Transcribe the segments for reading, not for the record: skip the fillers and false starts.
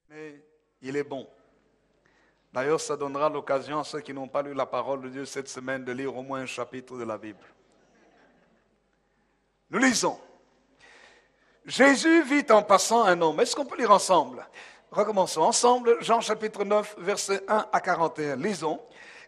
Mais il est bon. D'ailleurs, ça donnera l'occasion à ceux qui n'ont pas lu la parole de Dieu cette semaine de lire au moins un chapitre de la Bible. Nous lisons. Jésus vit en passant un homme. Est-ce qu'on peut lire ensemble? Recommençons ensemble. Jean chapitre 9, versets 1 à 41. Lisons.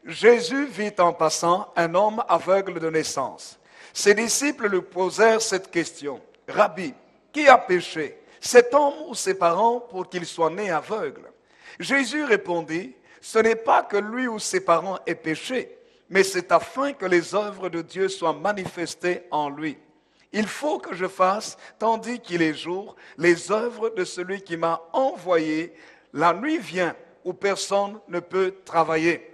Jésus vit en passant un homme aveugle de naissance. Ses disciples lui posèrent cette question. Rabbi, qui a péché, cet homme ou ses parents, pour qu'il soit né aveugle? Jésus répondit, ce n'est pas que lui ou ses parents aient péché, mais c'est afin que les œuvres de Dieu soient manifestées en lui. Il faut que je fasse, tandis qu'il est jour, les œuvres de celui qui m'a envoyé. La nuit vient où personne ne peut travailler.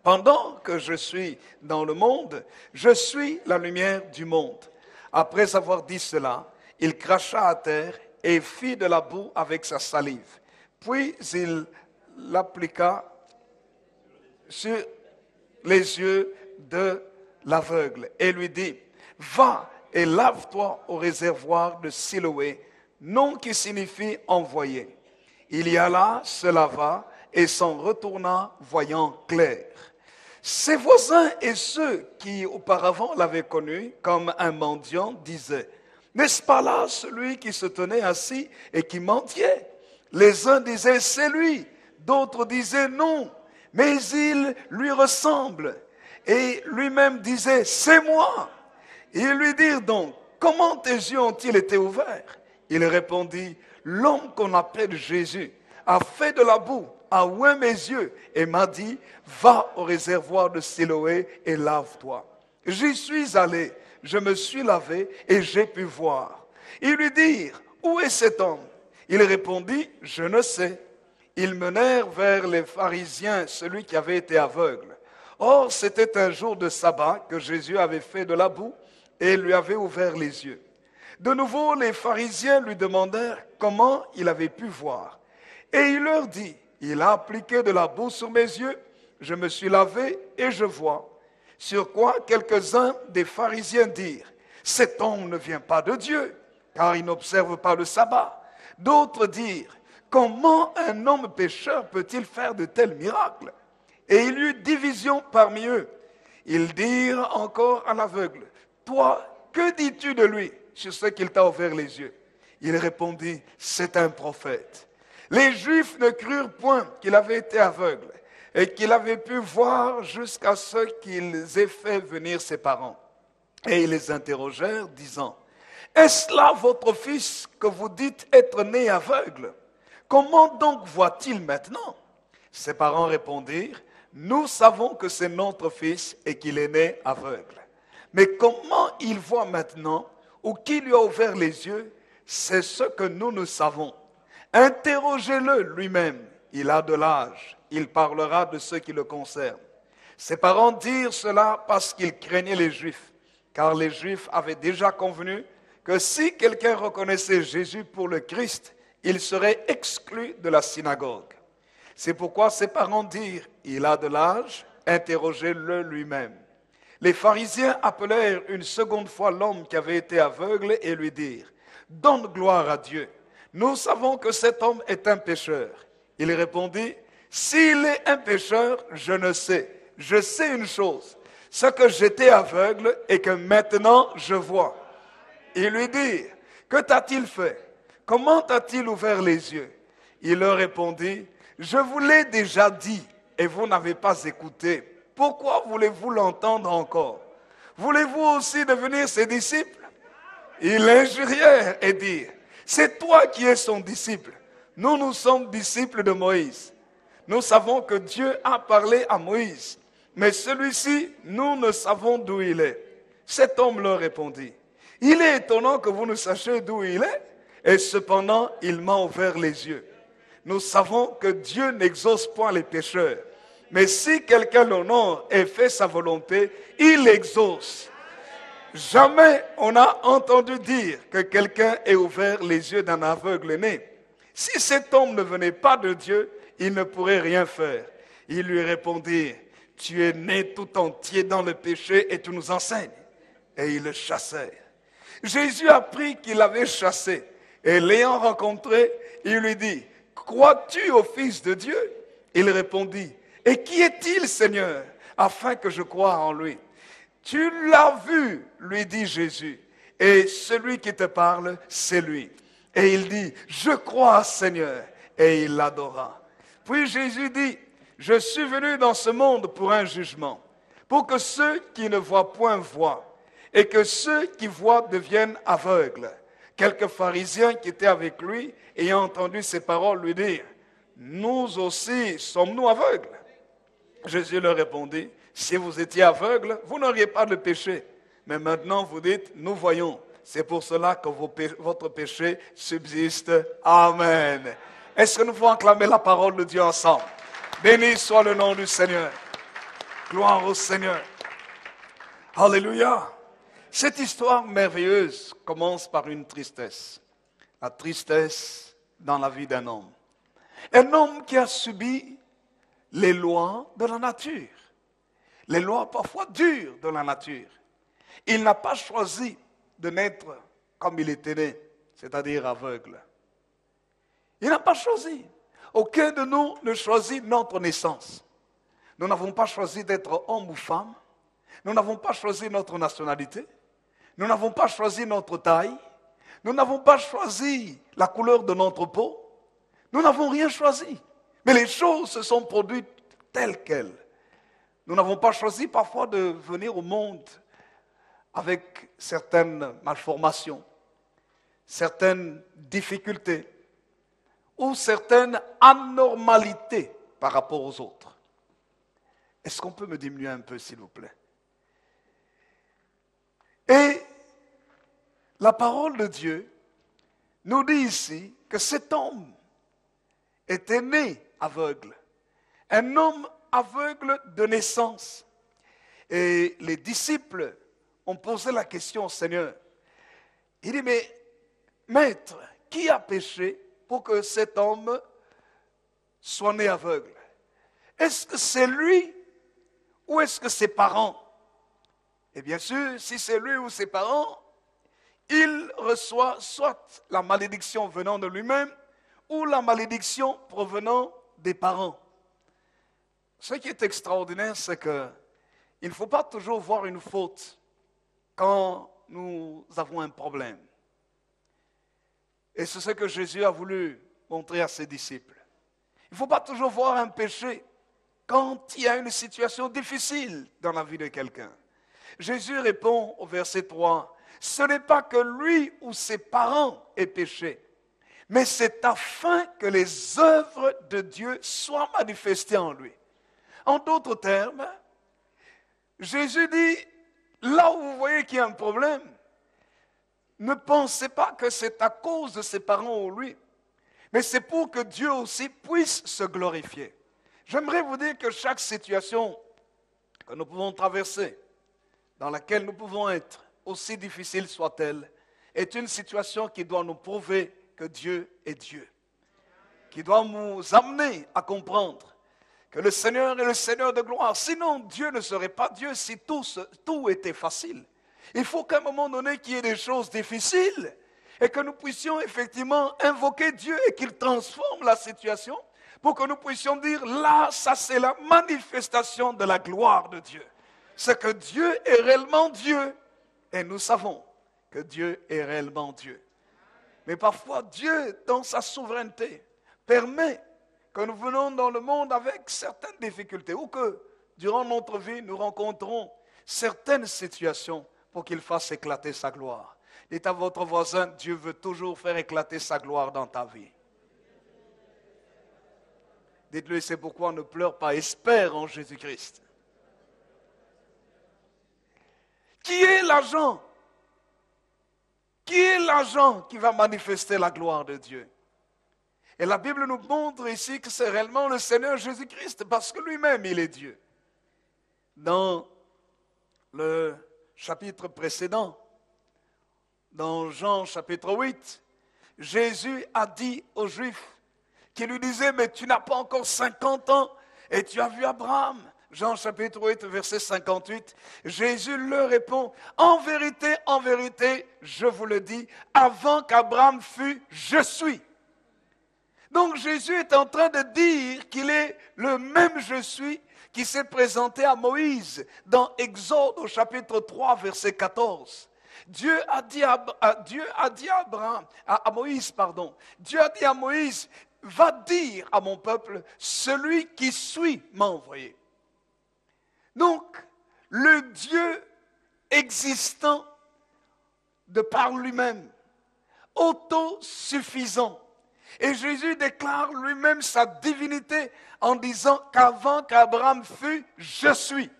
Pendant que je suis dans le monde, je suis la lumière du monde. Après avoir dit cela, il cracha à terre et fit de la boue avec sa salive. Puis il l'appliqua sur les yeux de l'aveugle et lui dit, « Va et lave-toi au réservoir de Siloé, nom qui signifie envoyé. » Il y alla, se lava et s'en retourna voyant clair. Ses voisins et ceux qui auparavant l'avaient connu comme un mendiant disaient, « N'est-ce pas là celui qui se tenait assis et qui mendiait ?» Les uns disaient, « C'est lui », d'autres disaient, « Non, mais il lui ressemble. » Et lui-même disait, « C'est moi. » Ils lui dirent donc, « Comment tes yeux ont-ils été ouverts ?» Il répondit, « L'homme qu'on appelle Jésus a fait de la boue, a oint mes yeux et m'a dit, « Va au réservoir de Siloé et lave-toi. » J'y suis allé, je me suis lavé et j'ai pu voir. Ils lui dirent, « Où est cet homme ?» Il répondit, « Je ne sais. » Ils menèrent vers les pharisiens celui qui avait été aveugle. Or, c'était un jour de sabbat que Jésus avait fait de la boue et lui avait ouvert les yeux. De nouveau, les pharisiens lui demandèrent comment il avait pu voir. Et il leur dit, « Il a appliqué de la boue sur mes yeux, je me suis lavé et je vois. » Sur quoi quelques-uns des pharisiens dirent, « Cet homme ne vient pas de Dieu, car il n'observe pas le sabbat. » D'autres dirent, « Comment un homme pécheur peut-il faire de tels miracles ?» Et il y eut division parmi eux. Ils dirent encore à l'aveugle, « Toi, que dis-tu de lui sur ce qu'il t'a ouvert les yeux ?» Il répondit, « C'est un prophète. » Les Juifs ne crurent point qu'il avait été aveugle et qu'il avait pu voir jusqu'à ce qu'ils aient fait venir ses parents. Et ils les interrogèrent, disant, « Est-ce là votre fils que vous dites être né aveugle? Comment donc voit-il maintenant ?» Ses parents répondirent, « Nous savons que c'est notre fils et qu'il est né aveugle. Mais comment il voit maintenant ou qui lui a ouvert les yeux, c'est ce que nous ne savons. Interrogez-le lui-même, il a de l'âge, il parlera de ce qui le concerne. » Ses parents dirent cela parce qu'ils craignaient les Juifs, car les Juifs avaient déjà convenu que si quelqu'un reconnaissait Jésus pour le Christ, il serait exclu de la synagogue. C'est pourquoi ses parents dirent, « Il a de l'âge, interrogez-le lui-même. » Les pharisiens appelèrent une seconde fois l'homme qui avait été aveugle et lui dirent, « Donne gloire à Dieu. Nous savons que cet homme est un pécheur. » Il répondit, « S'il est un pécheur, je ne sais. Je sais une chose, ce que j'étais aveugle et que maintenant je vois. » Ils lui dirent, « Que t'a-t-il fait? Comment t'a-t-il ouvert les yeux ?» Il leur répondit, « Je vous l'ai déjà dit et vous n'avez pas écouté. Pourquoi voulez-vous l'entendre encore? Voulez-vous aussi devenir ses disciples? » Ils l'injurièrent et dirent, « C'est toi qui es son disciple. Nous, nous sommes disciples de Moïse. Nous savons que Dieu a parlé à Moïse, mais celui-ci, nous ne savons d'où il est. » Cet homme leur répondit, « Il est étonnant que vous ne sachiez d'où il est, et cependant il m'a ouvert les yeux. Nous savons que Dieu n'exauce point les pécheurs, mais si quelqu'un l'honore et fait sa volonté, il exauce. Jamais on n'a entendu dire que quelqu'un ait ouvert les yeux d'un aveugle né. Si cet homme ne venait pas de Dieu, il ne pourrait rien faire. » Il lui répondit, « Tu es né tout entier dans le péché et tu nous enseignes. » Et ils le chassèrent. Jésus apprit qu'il l'avait chassé et l'ayant rencontré, il lui dit, « crois-tu au Fils de Dieu? Il répondit, et qui est-il, Seigneur, afin que je croie en lui? Tu l'as vu, lui dit Jésus, et celui qui te parle, c'est lui. Et il dit, je crois, Seigneur, et il l'adora. Puis Jésus dit, je suis venu dans ce monde pour un jugement, pour que ceux qui ne voient point voient, et que ceux qui voient deviennent aveugles. Quelques pharisiens qui étaient avec lui, ayant entendu ces paroles, lui dirent, nous aussi sommes-nous aveugles? Jésus leur répondit, si vous étiez aveugles, vous n'auriez pas de péché. Mais maintenant vous dites, nous voyons. C'est pour cela que votre péché subsiste. Amen. Est-ce que nous pouvons acclamer la parole de Dieu ensemble? Béni soit le nom du Seigneur. Gloire au Seigneur. Alléluia. Cette histoire merveilleuse commence par une tristesse. La tristesse dans la vie d'un homme. Un homme qui a subi les lois de la nature. Les lois parfois dures de la nature. Il n'a pas choisi de naître comme il était né, c'est-à-dire aveugle. Il n'a pas choisi. Aucun de nous ne choisit notre naissance. Nous n'avons pas choisi d'être homme ou femme. Nous n'avons pas choisi notre nationalité. Nous n'avons pas choisi notre taille. Nous n'avons pas choisi la couleur de notre peau. Nous n'avons rien choisi. Mais les choses se sont produites telles quelles. Nous n'avons pas choisi parfois de venir au monde avec certaines malformations, certaines difficultés ou certaines anormalités par rapport aux autres. Est-ce qu'on peut me diminuer un peu, s'il vous plaît? Et la parole de Dieu nous dit ici que cet homme était né aveugle. Un homme aveugle de naissance. Et les disciples ont posé la question au Seigneur. Il dit, mais maître, qui a péché pour que cet homme soit né aveugle? Est-ce que c'est lui ou est-ce que ses parents? Et bien sûr, si c'est lui ou ses parents, il reçoit soit la malédiction venant de lui-même ou la malédiction provenant des parents. Ce qui est extraordinaire, c'est qu'il ne faut pas toujours voir une faute quand nous avons un problème. Et c'est ce que Jésus a voulu montrer à ses disciples. Il ne faut pas toujours voir un péché quand il y a une situation difficile dans la vie de quelqu'un. Jésus répond au verset 3, « Ce n'est pas que lui ou ses parents aient péché, mais c'est afin que les œuvres de Dieu soient manifestées en lui. » En d'autres termes, Jésus dit, là où vous voyez qu'il y a un problème, ne pensez pas que c'est à cause de ses parents ou lui, mais c'est pour que Dieu aussi puisse se glorifier. J'aimerais vous dire que chaque situation que nous pouvons traverser, dans laquelle nous pouvons être, aussi difficile soit-elle, est une situation qui doit nous prouver que Dieu est Dieu, qui doit nous amener à comprendre que le Seigneur est le Seigneur de gloire. Sinon, Dieu ne serait pas Dieu si tout était facile. Il faut qu'à un moment donné, qu'il y ait des choses difficiles et que nous puissions effectivement invoquer Dieu et qu'il transforme la situation pour que nous puissions dire, là, ça c'est la manifestation de la gloire de Dieu. C'est que Dieu est réellement Dieu et nous savons que Dieu est réellement Dieu. Mais parfois, Dieu, dans sa souveraineté, permet que nous venons dans le monde avec certaines difficultés ou que, durant notre vie, nous rencontrons certaines situations pour qu'il fasse éclater sa gloire. Dites à votre voisin, Dieu veut toujours faire éclater sa gloire dans ta vie. Dites-lui, c'est pourquoi ne pleure pas, espère en Jésus-Christ. Qui est l'agent? Qui est l'agent qui va manifester la gloire de Dieu? Et la Bible nous montre ici que c'est réellement le Seigneur Jésus-Christ, parce que lui-même, il est Dieu. Dans le chapitre précédent, dans Jean chapitre 8, Jésus a dit aux Juifs qui lui disaient, mais tu n'as pas encore 50 ans et tu as vu Abraham. Jean chapitre 8, verset 58, Jésus leur répond, en vérité, je vous le dis, avant qu'Abraham fût, je suis. Donc Jésus est en train de dire qu'il est le même je suis qui s'est présenté à Moïse dans Exode au chapitre 3, verset 14. Dieu a dit à Moïse, Dieu a dit à Moïse, va dire à mon peuple, celui qui suit m'a envoyé. Donc, le Dieu existant de par lui-même, autosuffisant. Et Jésus déclare lui-même sa divinité en disant qu'avant qu'Abraham fût, je suis.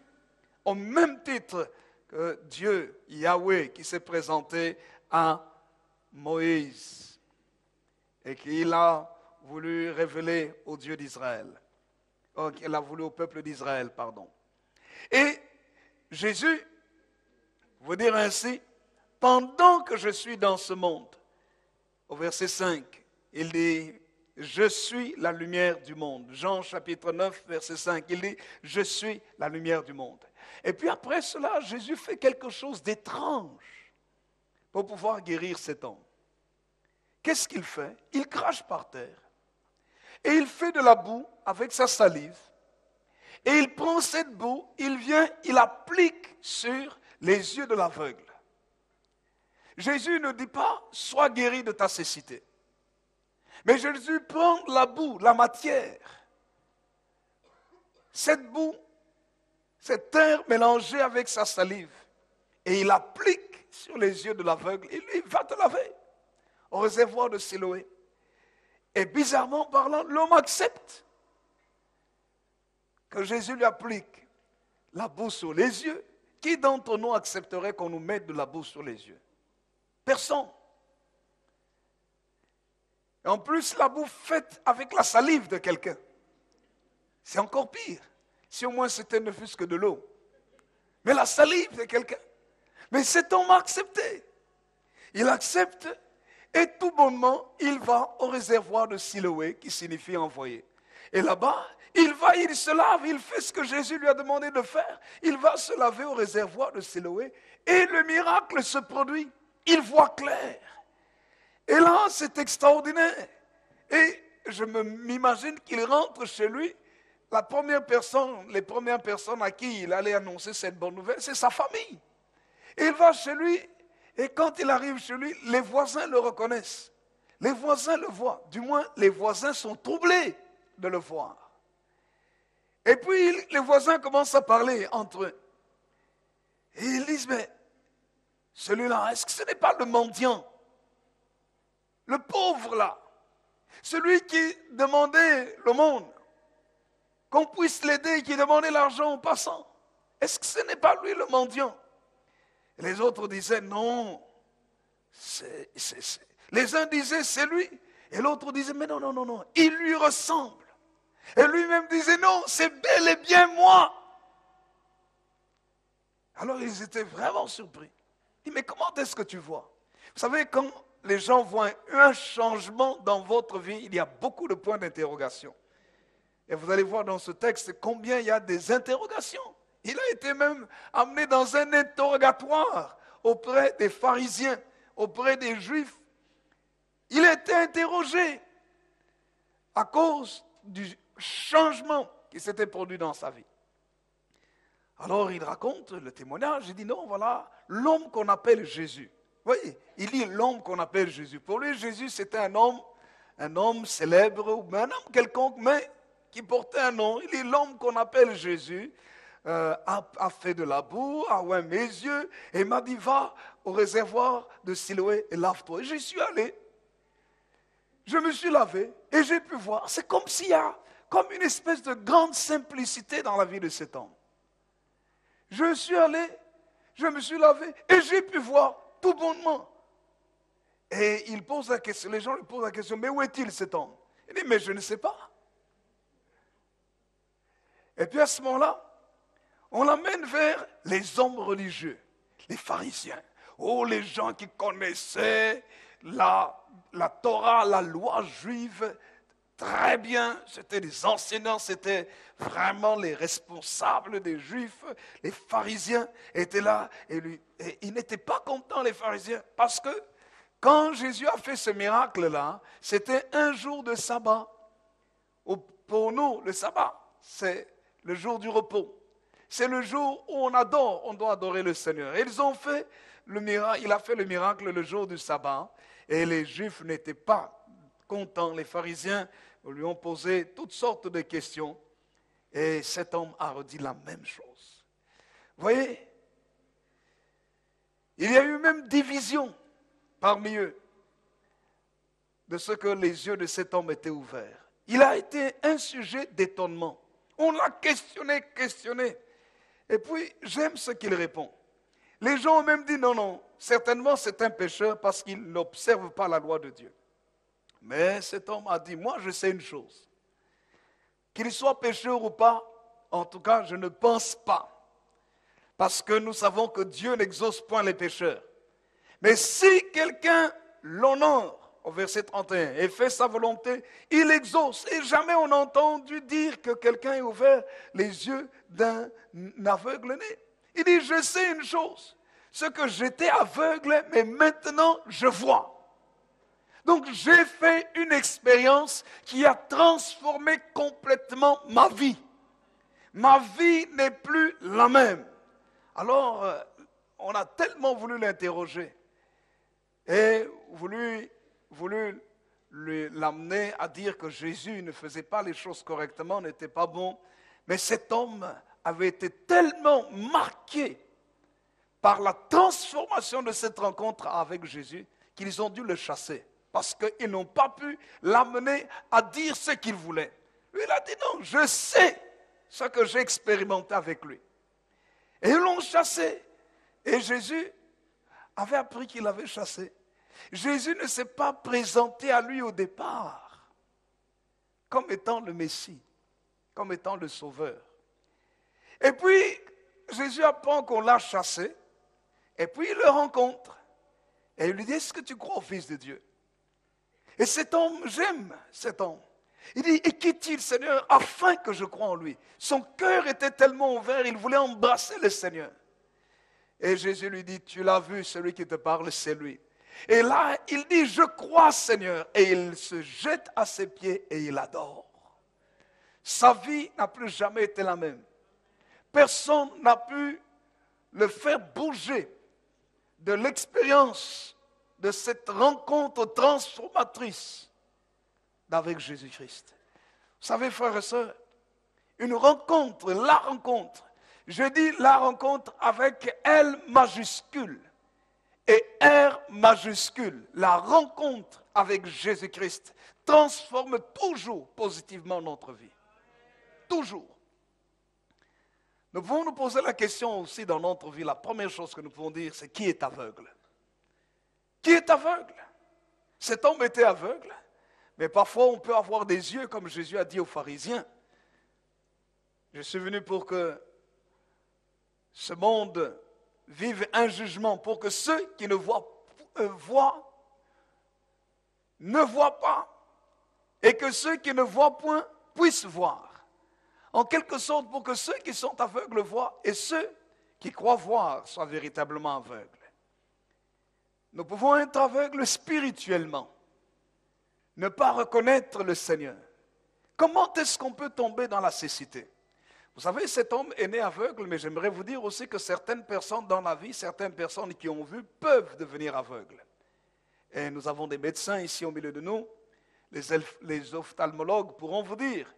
Au même titre que Dieu, Yahweh, qui s'est présenté à Moïse et qu'il a voulu révéler au Dieu d'Israël. Qu'il a voulu au peuple d'Israël, Et Jésus, vous dire ainsi, pendant que je suis dans ce monde, au verset 5, il dit, je suis la lumière du monde. Jean chapitre 9, verset 5, il dit, je suis la lumière du monde. Et puis après cela, Jésus fait quelque chose d'étrange pour pouvoir guérir cet homme. Qu'est-ce qu'il fait? Il crache par terre et il fait de la boue avec sa salive. Et il prend cette boue, il vient, il applique sur les yeux de l'aveugle. Jésus ne dit pas, sois guéri de ta cécité. Mais Jésus prend la boue, la matière, cette boue, cette terre mélangée avec sa salive, et il applique sur les yeux de l'aveugle, et lui va te laver au réservoir de Siloé. Et bizarrement parlant, l'homme accepte que Jésus lui applique la boue sur les yeux. Qui d'entre nous accepterait qu'on nous mette de la boue sur les yeux? Personne. Et en plus, la boue faite avec la salive de quelqu'un. C'est encore pire. Si au moins c'était ne fût-ce que de l'eau. Mais la salive de quelqu'un. Mais cet homme a accepté. Il accepte et tout bonnement, il va au réservoir de Siloé, qui signifie envoyé. Et là-bas, il va, il se lave, il fait ce que Jésus lui a demandé de faire. Il va se laver au réservoir de Siloé et le miracle se produit. Il voit clair. Et là, c'est extraordinaire. Et je m'imagine qu'il rentre chez lui. Les premières personnes à qui il allait annoncer cette bonne nouvelle, c'est sa famille. Et il va chez lui, et quand il arrive chez lui, les voisins le reconnaissent. Les voisins le voient. Du moins, les voisins sont troublés de le voir. Et puis, les voisins commencent à parler entre eux. Et ils disent, mais celui-là, est-ce que ce n'est pas le mendiant? Le pauvre là, celui qui demandait le monde, qu'on puisse l'aider, qui demandait l'argent aux passants. Est-ce que ce n'est pas lui le mendiant? Et les autres disaient non. Les uns disaient c'est lui, et l'autre disait mais non, il lui ressemble. Et lui-même disait non, c'est bel et bien moi. Alors ils étaient vraiment surpris. Il dit mais comment est-ce que tu vois? Vous savez, quand les gens voient un changement dans votre vie, il y a beaucoup de points d'interrogation. Et vous allez voir dans ce texte combien il y a des interrogations. Il a été même amené dans un interrogatoire auprès des pharisiens, auprès des juifs. Il a été interrogé à cause du changement qui s'était produit dans sa vie. Alors il raconte le témoignage, il dit non, voilà l'homme qu'on appelle Jésus. Vous voyez, il dit l'homme qu'on appelle Jésus. Pour lui, Jésus, c'était un homme célèbre, ou un homme quelconque, mais qui portait un nom. Il dit l'homme qu'on appelle Jésus a fait de la boue, a oint mes yeux, et m'a dit va au réservoir de Siloé et lave-toi. Et j'y suis allé. Je me suis lavé et j'ai pu voir. C'est comme s'il y a comme une espèce de grande simplicité dans la vie de cet homme. Je suis allé, je me suis lavé et j'ai pu voir tout bonnement. Et il pose la question, les gens lui posent la question, mais où est-il cet homme? Il dit, mais je ne sais pas. Et puis à ce moment-là, on l'amène vers les hommes religieux, les pharisiens. Oh, les gens qui connaissaient la Torah, la loi juive, très bien. C'était des enseignants, c'était vraiment les responsables des Juifs. Les pharisiens étaient là et ils n'étaient pas contents, les pharisiens, parce que Quand Jésus a fait ce miracle-là, c'était un jour de sabbat. Pour nous, le sabbat, c'est le jour du repos. C'est le jour où on adore, on doit adorer le Seigneur. Et ils ont fait le miracle, il a fait le miracle le jour du sabbat. Et les Juifs n'étaient pas contents. Les pharisiens lui ont posé toutes sortes de questions. Et cet homme a redit la même chose. Vous voyez, il y a eu même division parmi eux de ce que les yeux de cet homme étaient ouverts. Il a été un sujet d'étonnement. On l'a questionné. Et puis, j'aime ce qu'il répond. Les gens ont même dit non, non, certainement c'est un pécheur parce qu'il n'observe pas la loi de Dieu. Mais cet homme a dit, moi je sais une chose. Qu'il soit pécheur ou pas, en tout cas, je ne pense pas. Parce que nous savons que Dieu n'exauce point les pécheurs. Mais si quelqu'un l'honore, au verset 31, et fait sa volonté, il exauce. Et jamais on a entendu dire que quelqu'un ait ouvert les yeux d'un aveugle-né. Il dit, je sais une chose, ce que j'étais aveugle, mais maintenant je vois. Donc j'ai fait une expérience qui a transformé complètement ma vie. Ma vie n'est plus la même. Alors, on a tellement voulu l'interroger et voulu l'amener à dire que Jésus ne faisait pas les choses correctement, n'était pas bon. Mais cet homme avait été tellement marqué par la transformation de cette rencontre avec Jésus qu'ils ont dû le chasser. Parce qu'ils n'ont pas pu l'amener à dire ce qu'il voulait. Lui, il a dit non, je sais ce que j'ai expérimenté avec lui. Et ils l'ont chassé. Et Jésus avait appris qu'il avait chassé. Jésus ne s'est pas présenté à lui au départ comme étant le Messie, comme étant le Sauveur. Et puis, Jésus apprend qu'on l'a chassé, et puis il le rencontre. Et il lui dit, est-ce que tu crois au Fils de Dieu? Et cet homme, j'aime cet homme. Il dit, et qu'est-il, Seigneur, afin que je croie en lui? Son cœur était tellement ouvert, il voulait embrasser le Seigneur. Et Jésus lui dit, tu l'as vu, celui qui te parle, c'est lui. Et là, il dit, je crois, Seigneur. Et il se jette à ses pieds et il adore. Sa vie n'a plus jamais été la même. Personne n'a pu le faire bouger de l'expérience de cette rencontre transformatrice avec Jésus-Christ. Vous savez, frères et sœurs, une rencontre, la rencontre, je dis la rencontre avec L majuscule et R majuscule, la rencontre avec Jésus-Christ transforme toujours positivement notre vie. Toujours. Nous pouvons nous poser la question aussi dans notre vie. La première chose que nous pouvons dire, c'est qui est aveugle? Qui est aveugle? Cet homme était aveugle, mais parfois on peut avoir des yeux, comme Jésus a dit aux pharisiens. Je suis venu pour que ce monde vive un jugement, pour que ceux qui ne voient ne voient pas, et que ceux qui ne voient point puissent voir. En quelque sorte, pour que ceux qui sont aveugles voient, et ceux qui croient voir soient véritablement aveugles. Nous pouvons être aveugles spirituellement, ne pas reconnaître le Seigneur. Comment est-ce qu'on peut tomber dans la cécité? Vous savez, cet homme est né aveugle, mais j'aimerais vous dire aussi que certaines personnes dans la vie, certaines personnes qui ont vu, peuvent devenir aveugles. Et nous avons des médecins ici au milieu de nous, les ophtalmologues pourront vous dire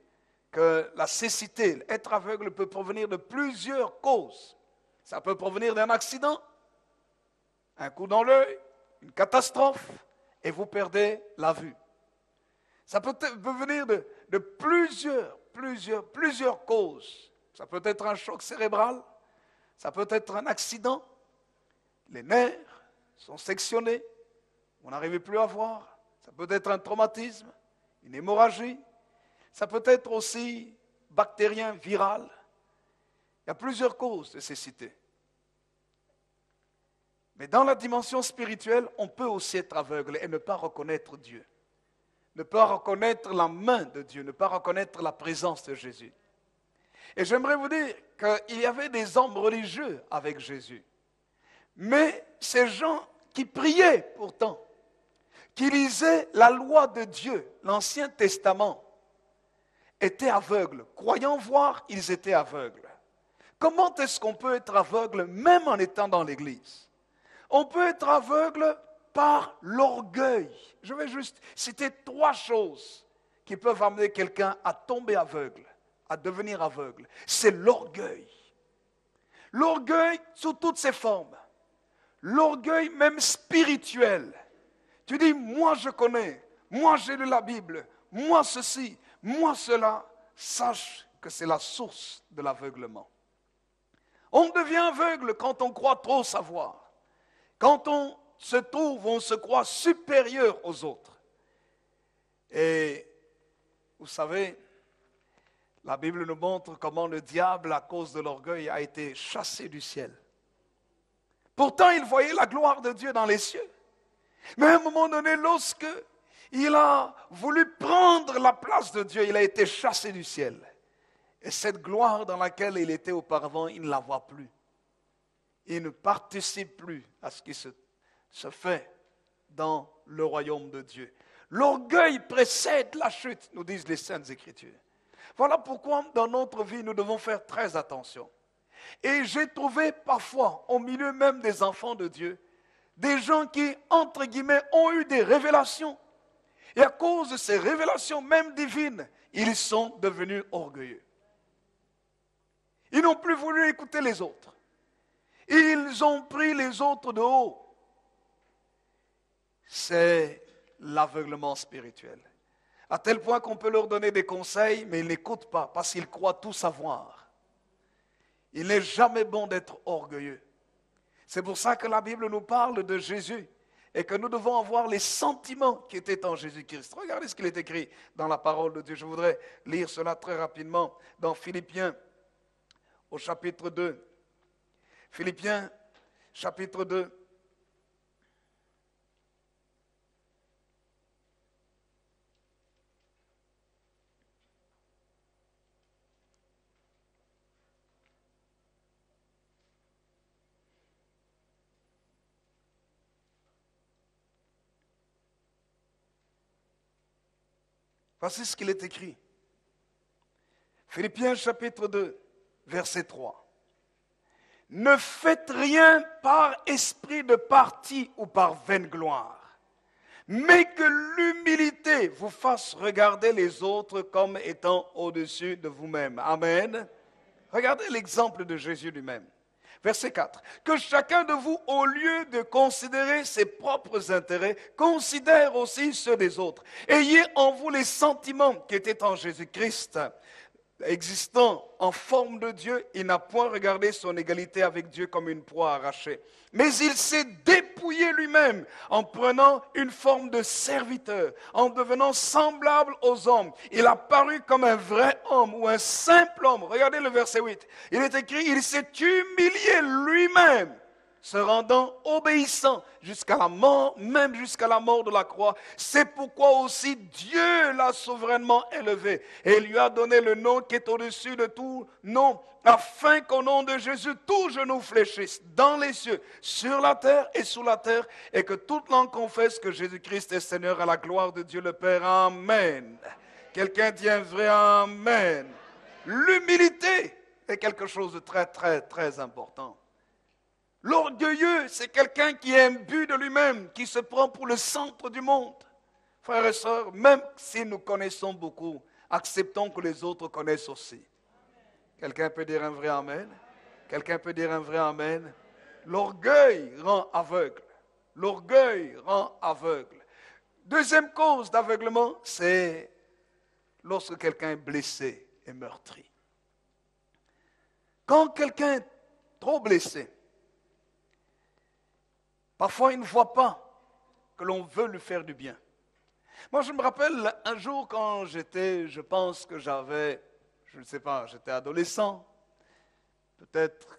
que la cécité, être aveugle peut provenir de plusieurs causes. Ça peut provenir d'un accident, un coup dans l'œil, une catastrophe, et vous perdez la vue. Ça peut venir de plusieurs causes. Ça peut être un choc cérébral, ça peut être un accident, les nerfs sont sectionnés, vous n'arrivez plus à voir, ça peut être un traumatisme, une hémorragie, ça peut être aussi bactérien, viral. Il y a plusieurs causes de cécité. Mais dans la dimension spirituelle, on peut aussi être aveugle et ne pas reconnaître Dieu. Ne pas reconnaître la main de Dieu, ne pas reconnaître la présence de Jésus. Et j'aimerais vous dire qu'il y avait des hommes religieux avec Jésus. Mais ces gens qui priaient pourtant, qui lisaient la loi de Dieu, l'Ancien Testament, étaient aveugles. Croyant voir, ils étaient aveugles. Comment est-ce qu'on peut être aveugle même en étant dans l'Église? On peut être aveugle par l'orgueil. Je vais juste citer 3 choses qui peuvent amener quelqu'un à tomber aveugle, à devenir aveugle. C'est l'orgueil. L'orgueil sous toutes ses formes. L'orgueil même spirituel. Tu dis, moi je connais, moi j'ai lu la Bible, moi ceci, moi cela. Sache que c'est la source de l'aveuglement. On devient aveugle quand on croit trop savoir. Quand on se trouve, on se croit supérieur aux autres. Et vous savez, la Bible nous montre comment le diable, à cause de l'orgueil, a été chassé du ciel. Pourtant, il voyait la gloire de Dieu dans les cieux. Mais à un moment donné, lorsque il a voulu prendre la place de Dieu, il a été chassé du ciel. Et cette gloire dans laquelle il était auparavant, il ne la voit plus. Il ne participe plus à ce qui se fait dans le royaume de Dieu. L'orgueil précède la chute, nous disent les Saintes Écritures. Voilà pourquoi dans notre vie, nous devons faire très attention. Et j'ai trouvé parfois, au milieu même des enfants de Dieu, des gens qui, entre guillemets, ont eu des révélations. Et à cause de ces révélations même divines, ils sont devenus orgueilleux. Ils n'ont plus voulu écouter les autres. Ils ont pris les autres de haut. C'est l'aveuglement spirituel. À tel point qu'on peut leur donner des conseils, mais ils n'écoutent pas parce qu'ils croient tout savoir. Il n'est jamais bon d'être orgueilleux. C'est pour ça que la Bible nous parle de Jésus et que nous devons avoir les sentiments qui étaient en Jésus-Christ. Regardez ce qu'il est écrit dans la parole de Dieu. Je voudrais lire cela très rapidement dans Philippiens au chapitre 2. Philippiens, chapitre 2. Voici ce qu'il est écrit. Philippiens, chapitre 2, verset 3. Ne faites rien par esprit de parti ou par vaine gloire, mais que l'humilité vous fasse regarder les autres comme étant au-dessus de vous-même. Amen. Regardez l'exemple de Jésus lui-même. Verset 4. Que chacun de vous, au lieu de considérer ses propres intérêts, considère aussi ceux des autres. Ayez en vous les sentiments qui étaient en Jésus-Christ. Existant en forme de Dieu, il n'a point regardé son égalité avec Dieu comme une proie arrachée. Mais il s'est dépouillé lui-même en prenant une forme de serviteur, en devenant semblable aux hommes. Il a paru comme un vrai homme ou un simple homme. Regardez le verset 8. Il est écrit, il s'est humilié lui-même, se rendant obéissant jusqu'à la mort, même jusqu'à la mort de la croix. C'est pourquoi aussi Dieu l'a souverainement élevé et lui a donné le nom qui est au-dessus de tout nom, afin qu'au nom de Jésus, tout genou fléchisse dans les cieux, sur la terre et sous la terre, et que toute langue confesse que Jésus-Christ est Seigneur à la gloire de Dieu le Père. Amen. Quelqu'un dit un vrai Amen. L'humilité est quelque chose de très, très, très important. L'orgueilleux, c'est quelqu'un qui est imbu de lui-même, qui se prend pour le centre du monde. Frères et sœurs, même si nous connaissons beaucoup, acceptons que les autres connaissent aussi. Quelqu'un peut dire un vrai Amen? Quelqu'un peut dire un vrai Amen? L'orgueil rend aveugle. L'orgueil rend aveugle. Deuxième cause d'aveuglement, c'est lorsque quelqu'un est blessé et meurtri. Quand quelqu'un est trop blessé, parfois, il ne voit pas que l'on veut lui faire du bien. Moi, je me rappelle un jour quand je pense que j'avais, je ne sais pas, j'étais adolescent, peut-être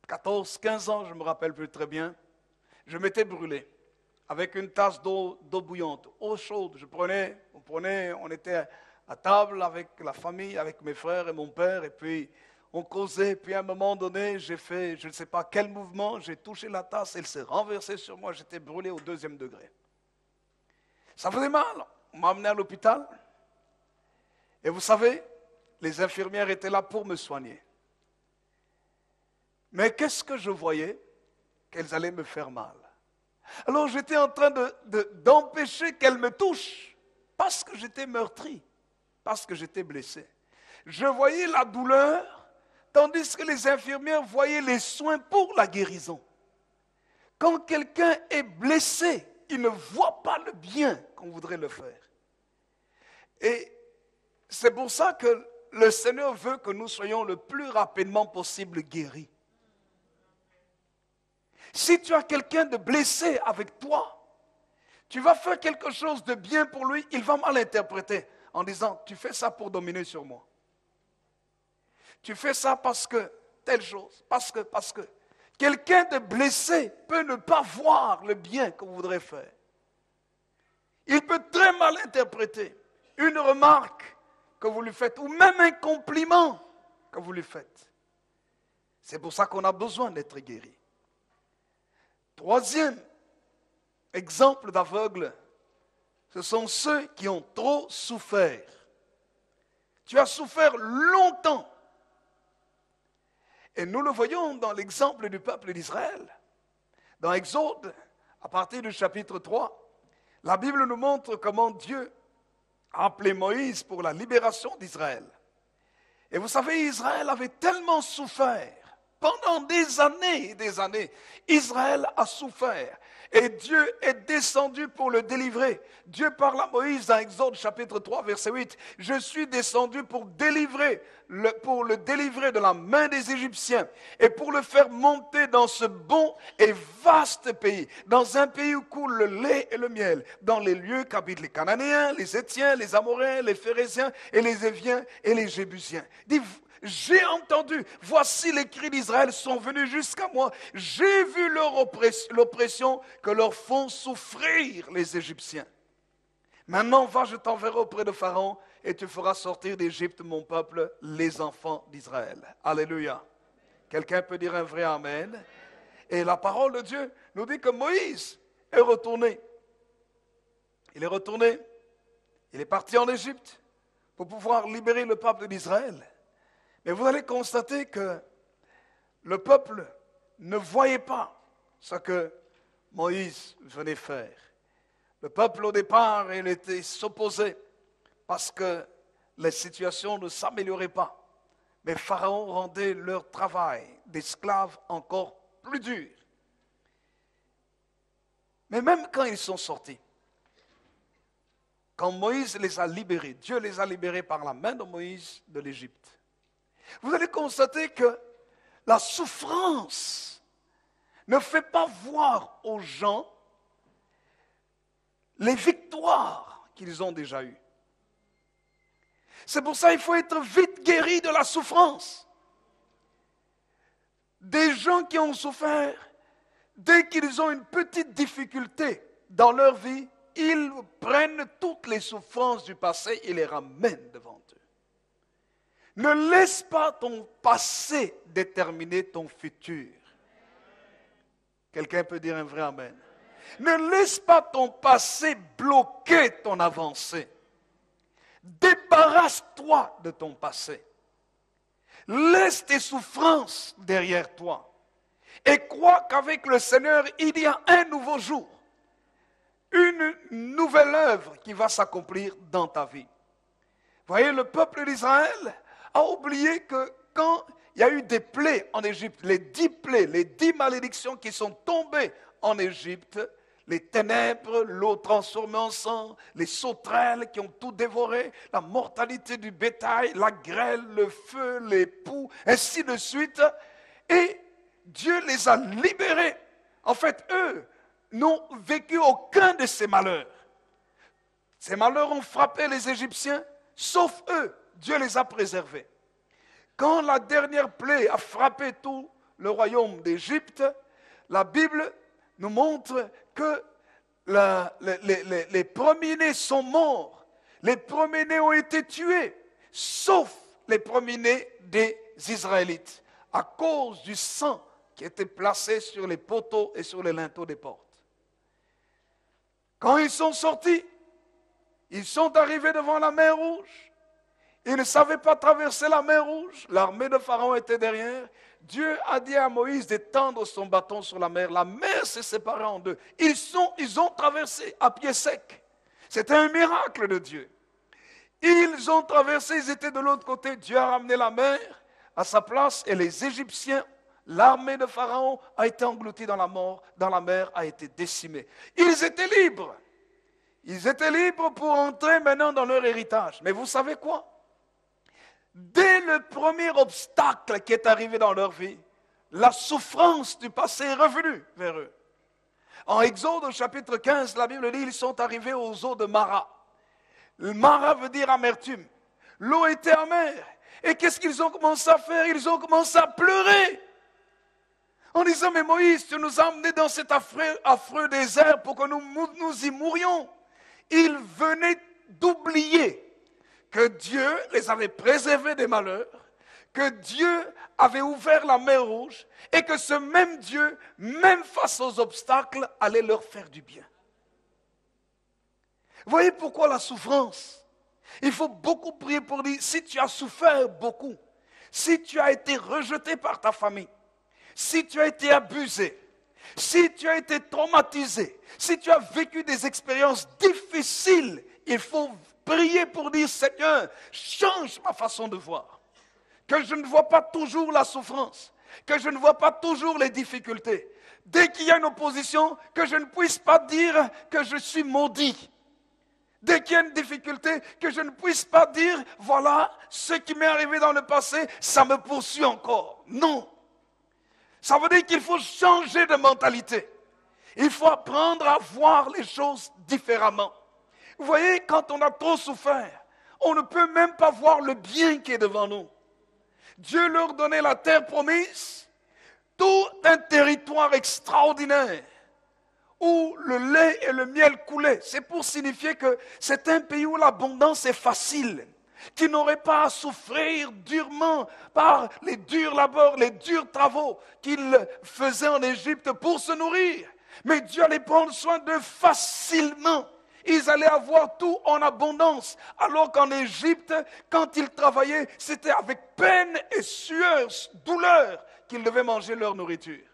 14, 15 ans, je ne me rappelle plus très bien. Je m'étais brûlé avec une tasse d'eau bouillante, eau chaude. On était à table avec la famille, avec mes frères et mon père, et puis on causait, puis à un moment donné, j'ai fait, je ne sais pas quel mouvement, j'ai touché la tasse, elle s'est renversée sur moi, j'étais brûlé au 2e degré. Ça faisait mal. On m'a amené à l'hôpital. Et vous savez, les infirmières étaient là pour me soigner. Mais qu'est-ce que je voyais? Qu'elles allaient me faire mal. Alors j'étais en train d'empêcher qu'elles me touchent parce que j'étais meurtri, parce que j'étais blessé. Je voyais la douleur, tandis que les infirmières voyaient les soins pour la guérison. Quand quelqu'un est blessé, il ne voit pas le bien qu'on voudrait le faire. Et c'est pour ça que le Seigneur veut que nous soyons le plus rapidement possible guéris. Si tu as quelqu'un de blessé avec toi, tu vas faire quelque chose de bien pour lui, il va mal interpréter en disant, tu fais ça pour dominer sur moi. Tu fais ça parce que telle chose, parce que. Quelqu'un de blessé peut ne pas voir le bien que vous voudrez faire. Il peut très mal interpréter une remarque que vous lui faites, ou même un compliment que vous lui faites. C'est pour ça qu'on a besoin d'être guéri. Troisième exemple d'aveugle, ce sont ceux qui ont trop souffert. Tu as souffert longtemps. Et nous le voyons dans l'exemple du peuple d'Israël. Dans Exode, à partir du chapitre 3, la Bible nous montre comment Dieu a appelé Moïse pour la libération d'Israël. Et vous savez, Israël avait tellement souffert. Pendant des années et des années, Israël a souffert. Et Dieu est descendu pour le délivrer. Dieu parle à Moïse dans Exode chapitre 3, verset 8. « Je suis descendu pour le délivrer de la main des Égyptiens et pour le faire monter dans ce bon et vaste pays, dans un pays où coule le lait et le miel, dans les lieux qu'habitent les Cananéens, les Hétiens, les Amoréens, les Phéréziens et les Éviens et les Jébusiens. » J'ai entendu, voici les cris d'Israël sont venus jusqu'à moi. J'ai vu l'oppression que leur font souffrir les Égyptiens. Maintenant, va, je t'enverrai auprès de Pharaon et tu feras sortir d'Égypte mon peuple, les enfants d'Israël. Alléluia. Quelqu'un peut dire un vrai amen. Et la parole de Dieu nous dit que Moïse est retourné. Il est retourné. Il est parti en Égypte pour pouvoir libérer le peuple d'Israël. Mais vous allez constater que le peuple ne voyait pas ce que Moïse venait faire. Le peuple au départ, il était s'opposait parce que les situations ne s'amélioraient pas. Mais Pharaon rendait leur travail d'esclaves encore plus dur. Mais même quand ils sont sortis, quand Moïse les a libérés, Dieu les a libérés par la main de Moïse de l'Égypte. Vous allez constater que la souffrance ne fait pas voir aux gens les victoires qu'ils ont déjà eues. C'est pour ça qu'il faut être vite guéri de la souffrance. Des gens qui ont souffert, dès qu'ils ont une petite difficulté dans leur vie, ils prennent toutes les souffrances du passé et les ramènent devant eux. Ne laisse pas ton passé déterminer ton futur. Quelqu'un peut dire un vrai amen. Ne laisse pas ton passé bloquer ton avancée. Débarrasse-toi de ton passé. Laisse tes souffrances derrière toi. Et crois qu'avec le Seigneur, il y a un nouveau jour. Une nouvelle œuvre qui va s'accomplir dans ta vie. Voyez, le peuple d'Israël a oublié que quand il y a eu des plaies en Égypte, les 10 plaies, les 10 malédictions qui sont tombées en Égypte, les ténèbres, l'eau transformée en sang, les sauterelles qui ont tout dévoré, la mortalité du bétail, la grêle, le feu, les poux, ainsi de suite. Et Dieu les a libérés. En fait, eux n'ont vécu aucun de ces malheurs. Ces malheurs ont frappé les Égyptiens, sauf eux. Dieu les a préservés. Quand la dernière plaie a frappé tout le royaume d'Égypte, la Bible nous montre que les premiers-nés sont morts. Les premiers-nés ont été tués, sauf les premiers-nés des Israélites, à cause du sang qui était placé sur les poteaux et sur les linteaux des portes. Quand ils sont sortis, Ils sont arrivés devant la mer Rouge. Ils ne savaient pas traverser la mer Rouge. L'armée de Pharaon était derrière. Dieu a dit à Moïse d'étendre son bâton sur la mer. La mer s'est séparée en deux. Ils ont traversé à pied sec. C'était un miracle de Dieu. Ils ont traversé, ils étaient de l'autre côté. Dieu a ramené la mer à sa place et les Égyptiens, l'armée de Pharaon a été engloutie dans la mer a été décimée. Ils étaient libres. Ils étaient libres pour entrer maintenant dans leur héritage. Mais vous savez quoi? Dès le premier obstacle qui est arrivé dans leur vie, la souffrance du passé est revenue vers eux. En Exode au chapitre 15, la Bible dit, ils sont arrivés aux eaux de Mara. Le Mara veut dire amertume. L'eau était amère. Et qu'est-ce qu'ils ont commencé à faire? Ils ont commencé à pleurer. En disant, mais Moïse, tu nous as emmenés dans cet affreux désert pour que nous y mourions. Ils venaient d'oublier que Dieu les avait préservés des malheurs, que Dieu avait ouvert la mer Rouge et que ce même Dieu, même face aux obstacles, allait leur faire du bien. Vous voyez pourquoi la souffrance? Il faut beaucoup prier pour dire, si tu as souffert beaucoup, si tu as été rejeté par ta famille, si tu as été abusé, si tu as été traumatisé, si tu as vécu des expériences difficiles, il faut prier pour dire, Seigneur, change ma façon de voir. Que je ne vois pas toujours la souffrance, que je ne vois pas toujours les difficultés. Dès qu'il y a une opposition, que je ne puisse pas dire que je suis maudit. Dès qu'il y a une difficulté, que je ne puisse pas dire, voilà, ce qui m'est arrivé dans le passé, ça me poursuit encore. Non. Ça veut dire qu'il faut changer de mentalité. Il faut apprendre à voir les choses différemment. Vous voyez, quand on a trop souffert, on ne peut même pas voir le bien qui est devant nous. Dieu leur donnait la terre promise, tout un territoire extraordinaire, où le lait et le miel coulaient. C'est pour signifier que c'est un pays où l'abondance est facile, qui n'aurait pas à souffrir durement par les durs labeurs, les durs travaux qu'ils faisaient en Égypte pour se nourrir. Mais Dieu allait prendre soin d'eux facilement. Ils allaient avoir tout en abondance. Alors qu'en Égypte, quand ils travaillaient, c'était avec peine et sueur, douleur qu'ils devaient manger leur nourriture.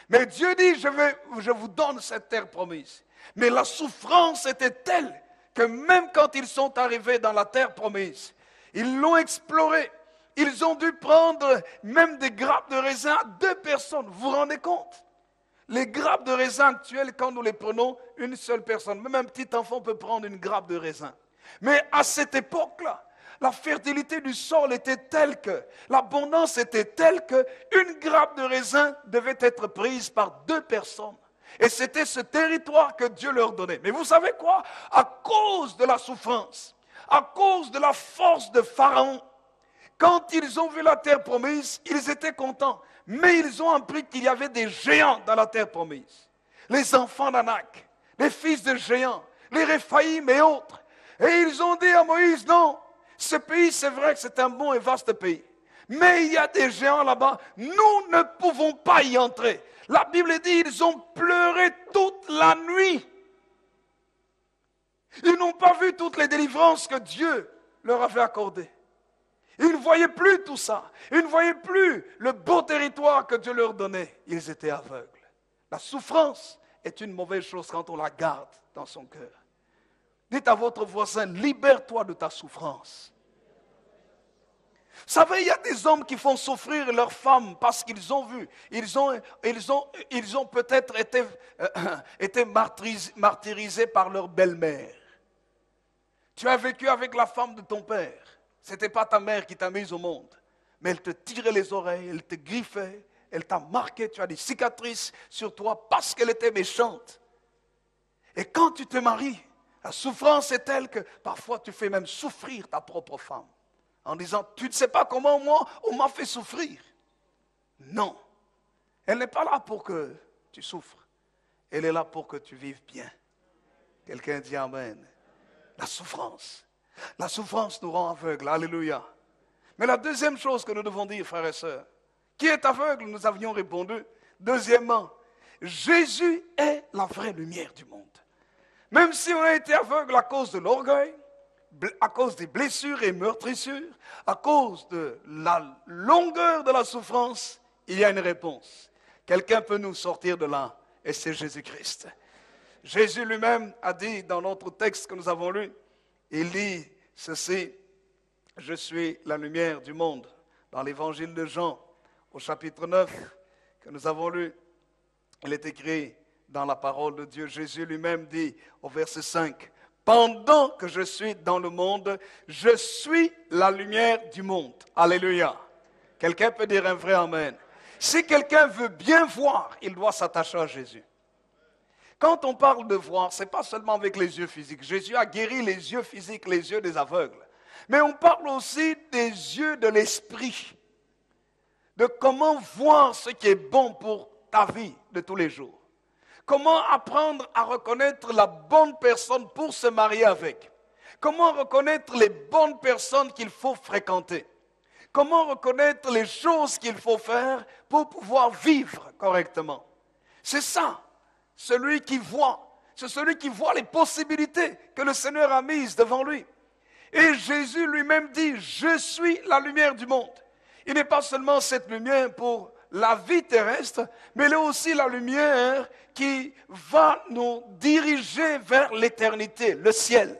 Mais Dieu dit, je vous donne cette terre promise. Mais la souffrance était telle que même quand ils sont arrivés dans la terre promise, ils l'ont explorée. Ils ont dû prendre même des grappes de raisin à 2 personnes. Vous vous rendez compte? Les grappes de raisin actuelles, quand nous les prenons, une seule personne, même un petit enfant peut prendre une grappe de raisin. Mais à cette époque-là, la fertilité du sol était telle que, l'abondance était telle que, une grappe de raisin devait être prise par 2 personnes. Et c'était ce territoire que Dieu leur donnait. Mais vous savez quoi? À cause de la souffrance, à cause de la force de Pharaon, quand ils ont vu la terre promise, ils étaient contents. Mais ils ont appris qu'il y avait des géants dans la terre promise. Les enfants d'Anak, les fils de géants, les Réphaïm et autres. Et ils ont dit à Moïse, non, ce pays, c'est vrai que c'est un bon et vaste pays. Mais il y a des géants là-bas, nous ne pouvons pas y entrer. La Bible dit, ils ont pleuré toute la nuit. Ils n'ont pas vu toutes les délivrances que Dieu leur avait accordées. Ils ne voyaient plus tout ça. Ils ne voyaient plus le beau territoire que Dieu leur donnait. Ils étaient aveugles. La souffrance est une mauvaise chose quand on la garde dans son cœur. Dites à votre voisin, libère-toi de ta souffrance. Vous savez, il y a des hommes qui font souffrir leurs femmes parce qu'ils ont vu. Ils ont peut-être été martyrisés par leur belle-mère. Tu as vécu avec la femme de ton père. Ce n'était pas ta mère qui t'a mise au monde, mais elle te tirait les oreilles, elle te griffait, elle t'a marqué, tu as des cicatrices sur toi parce qu'elle était méchante. Et quand tu te maries, la souffrance est telle que parfois tu fais même souffrir ta propre femme, en disant, tu ne sais pas comment moi, on m'a fait souffrir. Non, elle n'est pas là pour que tu souffres, elle est là pour que tu vives bien. Quelqu'un dit Amen. La souffrance nous rend aveugles. Alléluia. Mais la deuxième chose que nous devons dire, frères et sœurs, qui est aveugle, nous avions répondu. Deuxièmement, Jésus est la vraie lumière du monde. Même si on a été aveugle à cause de l'orgueil, à cause des blessures et meurtrissures, à cause de la longueur de la souffrance, il y a une réponse. Quelqu'un peut nous sortir de là, et c'est Jésus-Christ. Jésus lui-même a dit dans notre texte que nous avons lu, il dit ceci, « Je suis la lumière du monde ». Dans l'évangile de Jean, au chapitre 9, que nous avons lu, il est écrit dans la parole de Dieu. Jésus lui-même dit au verset 5, « Pendant que je suis dans le monde, je suis la lumière du monde. » Alléluia. Quelqu'un peut dire un vrai amen. Si quelqu'un veut bien voir, il doit s'attacher à Jésus. Quand on parle de voir, ce n'est pas seulement avec les yeux physiques. Jésus a guéri les yeux physiques, les yeux des aveugles. Mais on parle aussi des yeux de l'esprit. De comment voir ce qui est bon pour ta vie de tous les jours. Comment apprendre à reconnaître la bonne personne pour se marier avec. Comment reconnaître les bonnes personnes qu'il faut fréquenter. Comment reconnaître les choses qu'il faut faire pour pouvoir vivre correctement. C'est ça, celui qui voit. C'est celui qui voit les possibilités que le Seigneur a mises devant lui. Et Jésus lui-même dit, « Je suis la lumière du monde ». Il n'est pas seulement cette lumière pour la vie terrestre, mais il est aussi la lumière qui va nous diriger vers l'éternité, le ciel.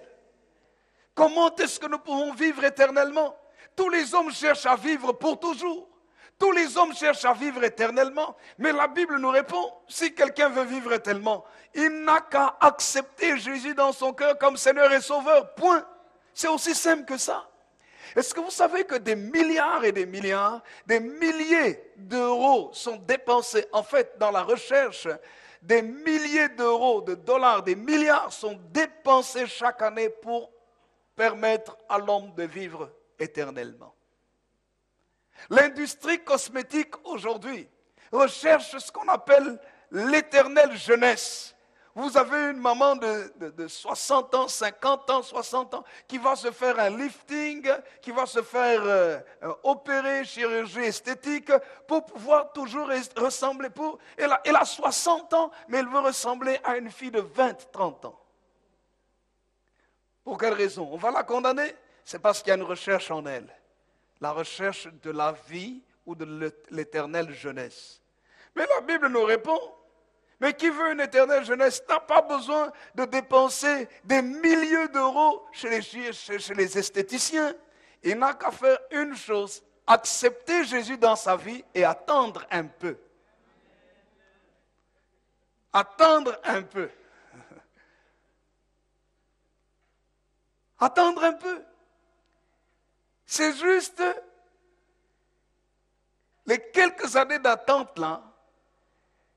Comment est-ce que nous pouvons vivre éternellement? Tous les hommes cherchent à vivre pour toujours. Tous les hommes cherchent à vivre éternellement. Mais la Bible nous répond, si quelqu'un veut vivre éternellement, il n'a qu'à accepter Jésus dans son cœur comme Seigneur et Sauveur. Point. C'est aussi simple que ça. Est-ce que vous savez que des milliards et des milliards, des milliers d'euros sont dépensés, en fait, dans la recherche, des milliers d'euros, de dollars, des milliards sont dépensés chaque année pour permettre à l'homme de vivre éternellement. L'industrie cosmétique aujourd'hui recherche ce qu'on appelle l'éternelle jeunesse. Vous avez une maman de 60 ans, 50 ans, 60 ans qui va se faire un lifting, qui va se faire opérer, chirurgie esthétique pour pouvoir toujours ressembler. Elle a 60 ans, mais elle veut ressembler à une fille de 20, 30 ans. Pour quelle raison? On va la condamner? C'est parce qu'il y a une recherche en elle. La recherche de la vie ou de l'éternelle jeunesse. Mais la Bible nous répond, mais qui veut une éternelle jeunesse n'a pas besoin de dépenser des milliers d'euros chez les esthéticiens. Il n'a qu'à faire une chose, accepter Jésus dans sa vie et attendre un peu. Attendre un peu. Attendre un peu. C'est juste les quelques années d'attente là.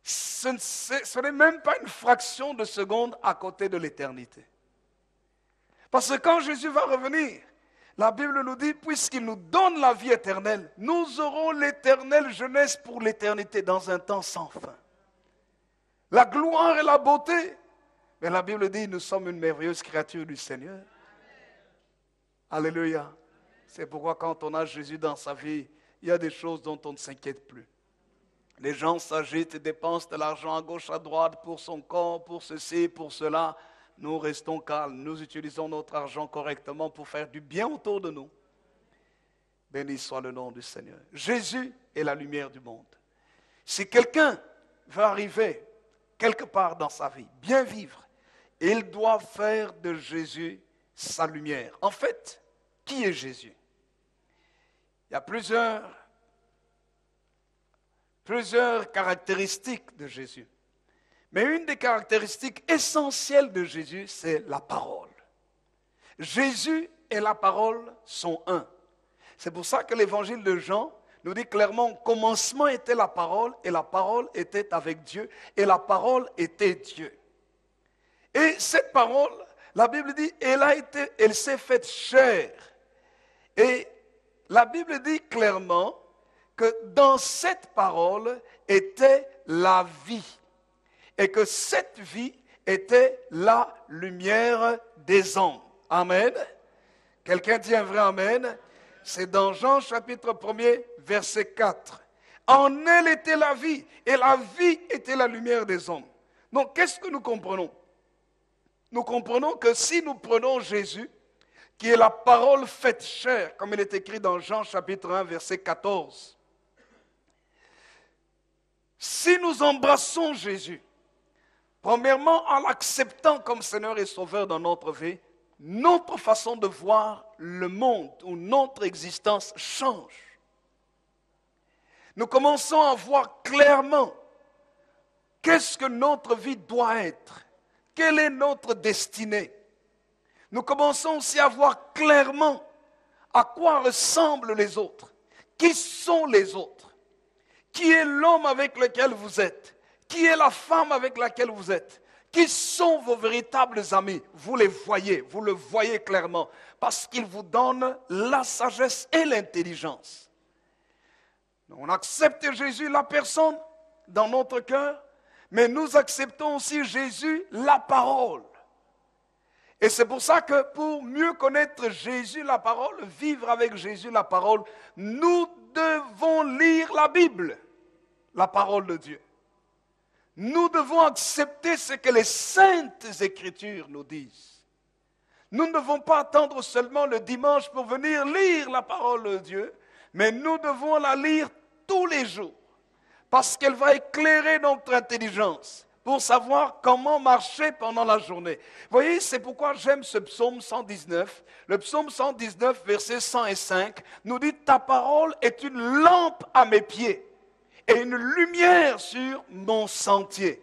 Ce n'est même pas une fraction de seconde à côté de l'éternité. Parce que quand Jésus va revenir, la Bible nous dit, puisqu'il nous donne la vie éternelle, nous aurons l'éternelle jeunesse pour l'éternité dans un temps sans fin. La gloire et la beauté. Mais la Bible dit, nous sommes une merveilleuse créature du Seigneur. Alléluia. C'est pourquoi quand on a Jésus dans sa vie, il y a des choses dont on ne s'inquiète plus. Les gens s'agitent et dépensent de l'argent à gauche, à droite, pour son corps, pour ceci, pour cela. Nous restons calmes, nous utilisons notre argent correctement pour faire du bien autour de nous. Béni soit le nom du Seigneur. Jésus est la lumière du monde. Si quelqu'un veut arriver quelque part dans sa vie, bien vivre, il doit faire de Jésus sa lumière. En fait, qui est Jésus? Il y a plusieurs caractéristiques de Jésus. Mais une des caractéristiques essentielles de Jésus, c'est la parole. Jésus et la parole sont un. C'est pour ça que l'évangile de Jean nous dit clairement, au commencement était la parole, et la parole était avec Dieu, et la parole était Dieu. Et cette parole, la Bible dit, elle s'est faite chair. Et la Bible dit clairement que dans cette parole était la vie. Et que cette vie était la lumière des hommes. Amen. Quelqu'un dit un vrai amen? C'est dans Jean chapitre 1er, verset 4. En elle était la vie, et la vie était la lumière des hommes. Donc, qu'est-ce que nous comprenons? Nous comprenons que si nous prenons Jésus, qui est la parole faite chair, comme il est écrit dans Jean chapitre 1, verset 14. Si nous embrassons Jésus, premièrement en l'acceptant comme Seigneur et Sauveur dans notre vie, notre façon de voir le monde ou notre existence change. Nous commençons à voir clairement qu'est-ce que notre vie doit être, quelle est notre destinée. Nous commençons aussi à voir clairement à quoi ressemblent les autres, qui sont les autres, qui est l'homme avec lequel vous êtes, qui est la femme avec laquelle vous êtes, qui sont vos véritables amis. Vous les voyez, vous le voyez clairement, parce qu'ils vous donnent la sagesse et l'intelligence. On accepte Jésus, la personne, dans notre cœur, mais nous acceptons aussi Jésus, la parole. Et c'est pour ça que pour mieux connaître Jésus, la parole, vivre avec Jésus, la parole, nous devons lire la Bible, la parole de Dieu. Nous devons accepter ce que les saintes Écritures nous disent. Nous ne devons pas attendre seulement le dimanche pour venir lire la parole de Dieu, mais nous devons la lire tous les jours, parce qu'elle va éclairer notre intelligence pour savoir comment marcher pendant la journée. Vous voyez, c'est pourquoi j'aime ce psaume 119. Le psaume 119, versets 105, nous dit « Ta parole est une lampe à mes pieds et une lumière sur mon sentier. »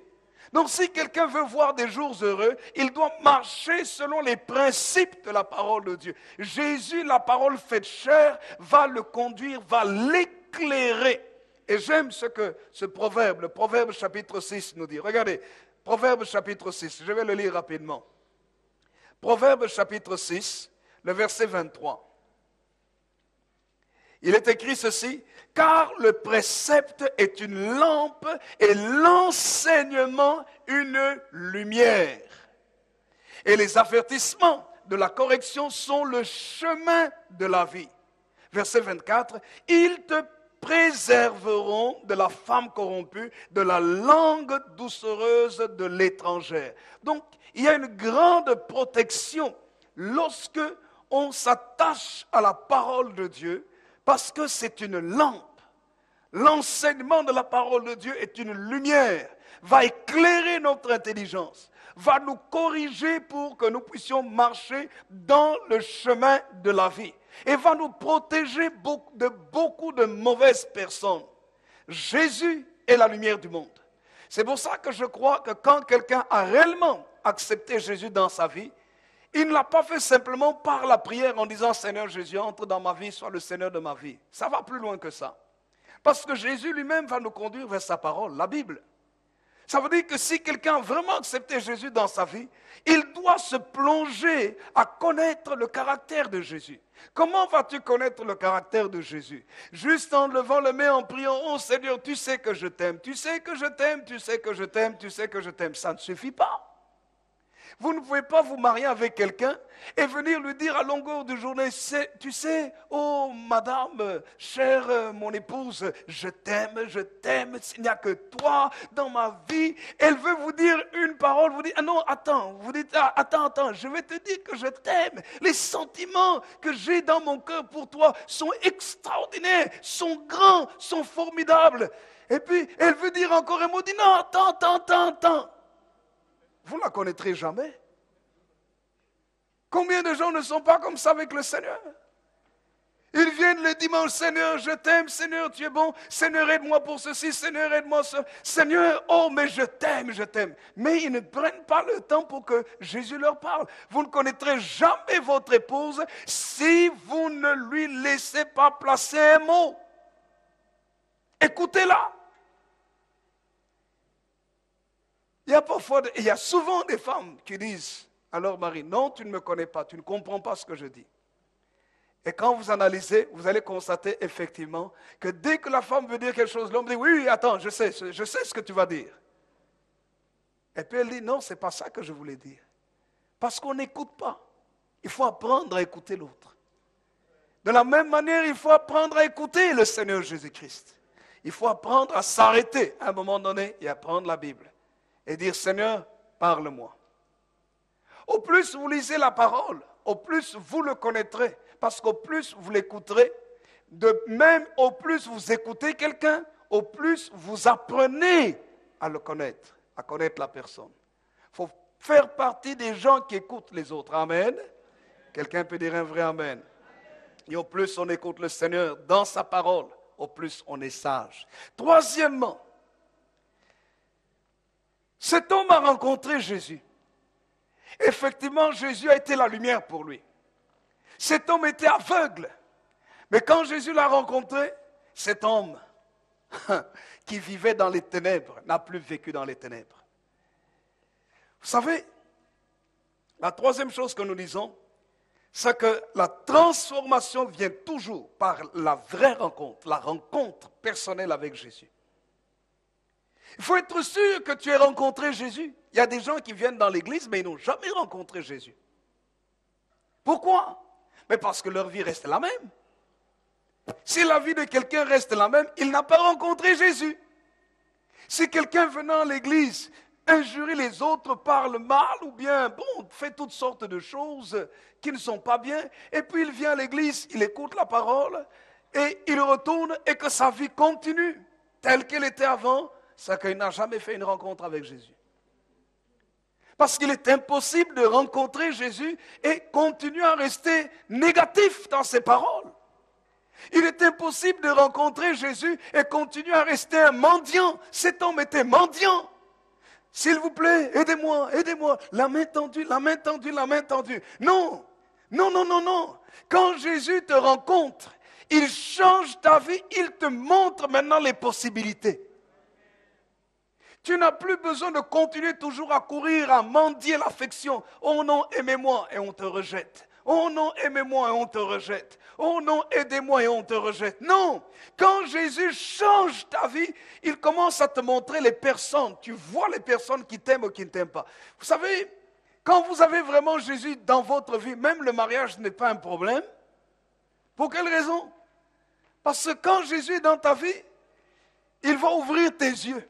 Donc si quelqu'un veut voir des jours heureux, il doit marcher selon les principes de la parole de Dieu. Jésus, la parole faite chair, va le conduire, va l'éclairer. Et j'aime ce que ce proverbe, le proverbe chapitre 6 nous dit. Regardez, proverbe chapitre 6, je vais le lire rapidement. Proverbe chapitre 6, le verset 23. Il est écrit ceci, « Car le précepte est une lampe et l'enseignement une lumière. Et les avertissements de la correction sont le chemin de la vie. » Verset 24, « Ils te préserveront de la femme corrompue, de la langue doucereuse de l'étrangère. » Donc, il y a une grande protection lorsque on s'attache à la parole de Dieu, parce que c'est une lampe. L'enseignement de la parole de Dieu est une lumière, va éclairer notre intelligence, va nous corriger pour que nous puissions marcher dans le chemin de la vie et va nous protéger de beaucoup de mauvaises personnes. Jésus est la lumière du monde. C'est pour ça que je crois que quand quelqu'un a réellement accepté Jésus dans sa vie, il ne l'a pas fait simplement par la prière en disant « Seigneur Jésus, entre dans ma vie, sois le Seigneur de ma vie ». Ça va plus loin que ça. Parce que Jésus lui-même va nous conduire vers sa parole, la Bible. Ça veut dire que si quelqu'un a vraiment accepté Jésus dans sa vie, il doit se plonger à connaître le caractère de Jésus. Comment vas-tu connaître le caractère de Jésus? Juste en levant les mains en priant « Oh Seigneur, tu sais que je t'aime, tu sais que je t'aime, tu sais que je t'aime, tu sais que je t'aime ». Ça ne suffit pas. Vous ne pouvez pas vous marier avec quelqu'un et venir lui dire à longueur de journée, tu sais, oh madame, chère mon épouse, je t'aime, il n'y a que toi dans ma vie. Elle veut vous dire une parole, vous dites, ah non, attends, vous dites, ah, attends, je vais te dire que je t'aime. Les sentiments que j'ai dans mon cœur pour toi sont extraordinaires, sont grands, sont formidables. Et puis, elle veut dire encore un mot, dit, non, attends. Vous ne la connaîtrez jamais. Combien de gens ne sont pas comme ça avec le Seigneur? Ils viennent le dimanche, Seigneur, je t'aime, Seigneur, tu es bon, Seigneur, aide-moi pour ceci, Seigneur, aide-moi ça. Seigneur, oh, mais je t'aime. Mais ils ne prennent pas le temps pour que Jésus leur parle. Vous ne connaîtrez jamais votre épouse si vous ne lui laissez pas placer un mot. Écoutez-la. Il y a souvent des femmes qui disent à leur mari, non, tu ne me connais pas, tu ne comprends pas ce que je dis. Et quand vous analysez, vous allez constater effectivement que dès que la femme veut dire quelque chose, l'homme dit, oui, attends, je sais ce que tu vas dire. Et puis elle dit, non, ce n'est pas ça que je voulais dire. Parce qu'on n'écoute pas. Il faut apprendre à écouter l'autre. De la même manière, il faut apprendre à écouter le Seigneur Jésus-Christ. Il faut apprendre à s'arrêter à un moment donné et à prendre la Bible. Et dire, Seigneur, parle-moi. Au plus vous lisez la parole, au plus vous le connaîtrez. Parce qu'au plus vous l'écouterez, de même au plus vous écoutez quelqu'un, au plus vous apprenez à le connaître, à connaître la personne. Il faut faire partie des gens qui écoutent les autres. Amen. Quelqu'un peut dire un vrai amen. Et au plus on écoute le Seigneur dans sa parole, au plus on est sage. Troisièmement, cet homme a rencontré Jésus. Effectivement, Jésus a été la lumière pour lui. Cet homme était aveugle. Mais quand Jésus l'a rencontré, cet homme qui vivait dans les ténèbres n'a plus vécu dans les ténèbres. Vous savez, la troisième chose que nous disons, c'est que la transformation vient toujours par la vraie rencontre, la rencontre personnelle avec Jésus. Il faut être sûr que tu aies rencontré Jésus. Il y a des gens qui viennent dans l'église, mais ils n'ont jamais rencontré Jésus. Pourquoi? Mais parce que leur vie reste la même. Si la vie de quelqu'un reste la même, il n'a pas rencontré Jésus. Si quelqu'un venant à l'église injurie les autres, parle mal ou bien, fait toutes sortes de choses qui ne sont pas bien, et puis il vient à l'église, il écoute la parole, et il retourne, et que sa vie continue telle qu'elle était avant, c'est qu'il n'a jamais fait une rencontre avec Jésus. Parce qu'il est impossible de rencontrer Jésus et continuer à rester négatif dans ses paroles. Il est impossible de rencontrer Jésus et continuer à rester un mendiant. Cet homme était mendiant. S'il vous plaît, aidez-moi, aidez-moi. La main tendue, la main tendue, la main tendue. Non, non, non, non, non. Quand Jésus te rencontre, il change ta vie, il te montre maintenant les possibilités. Tu n'as plus besoin de continuer toujours à courir, à mendier l'affection. Oh non, aimez-moi et on te rejette. Oh non, aimez-moi et on te rejette. Oh non, aidez-moi et on te rejette. Non, quand Jésus change ta vie, il commence à te montrer les personnes. Tu vois les personnes qui t'aiment ou qui ne t'aiment pas. Vous savez, quand vous avez vraiment Jésus dans votre vie, même le mariage n'est pas un problème. Pour quelle raison? Parce que quand Jésus est dans ta vie, il va ouvrir tes yeux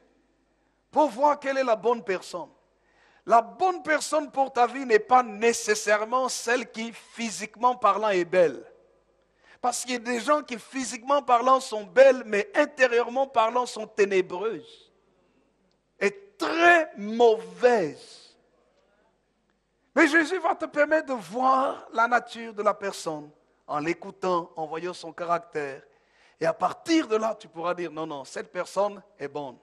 pour voir quelle est la bonne personne. La bonne personne pour ta vie n'est pas nécessairement celle qui, physiquement parlant, est belle. Parce qu'il y a des gens qui, physiquement parlant, sont belles, mais intérieurement parlant, sont ténébreuses et très mauvaises. Mais Jésus va te permettre de voir la nature de la personne en l'écoutant, en voyant son caractère. Et à partir de là, tu pourras dire, non, non, cette personne est bonne.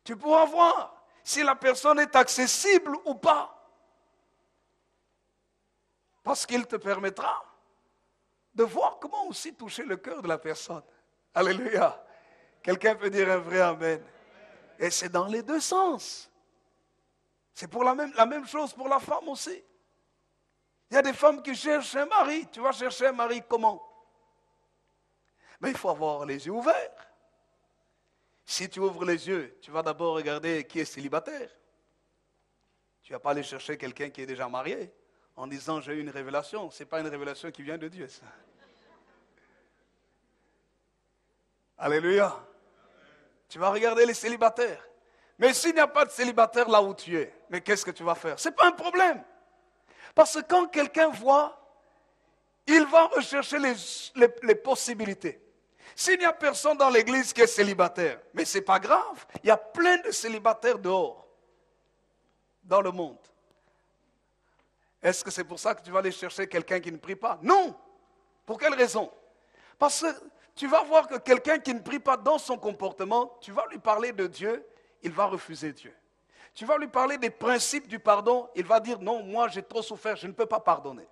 Tu pourras voir si la personne est accessible ou pas. Parce qu'il te permettra de voir comment aussi toucher le cœur de la personne. Alléluia. Quelqu'un peut dire un vrai amen. Et c'est dans les deux sens. C'est pour la même chose pour la femme aussi. Il y a des femmes qui cherchent un mari. Tu vas chercher un mari comment? Mais il faut avoir les yeux ouverts. Si tu ouvres les yeux, tu vas d'abord regarder qui est célibataire. Tu ne vas pas aller chercher quelqu'un qui est déjà marié en disant j'ai eu une révélation. Ce n'est pas une révélation qui vient de Dieu, ça. Alléluia. Tu vas regarder les célibataires. Mais s'il n'y a pas de célibataire là où tu es, mais qu'est-ce que tu vas faire? Ce n'est pas un problème. Parce que quand quelqu'un voit, il va rechercher les possibilités. S'il n'y a personne dans l'église qui est célibataire, mais ce n'est pas grave, il y a plein de célibataires dehors, dans le monde. Est-ce que c'est pour ça que tu vas aller chercher quelqu'un qui ne prie pas? Non. Pour quelle raison? Parce que tu vas voir que quelqu'un qui ne prie pas dans son comportement, tu vas lui parler de Dieu, il va refuser Dieu. Tu vas lui parler des principes du pardon, il va dire non, moi j'ai trop souffert, je ne peux pas pardonner.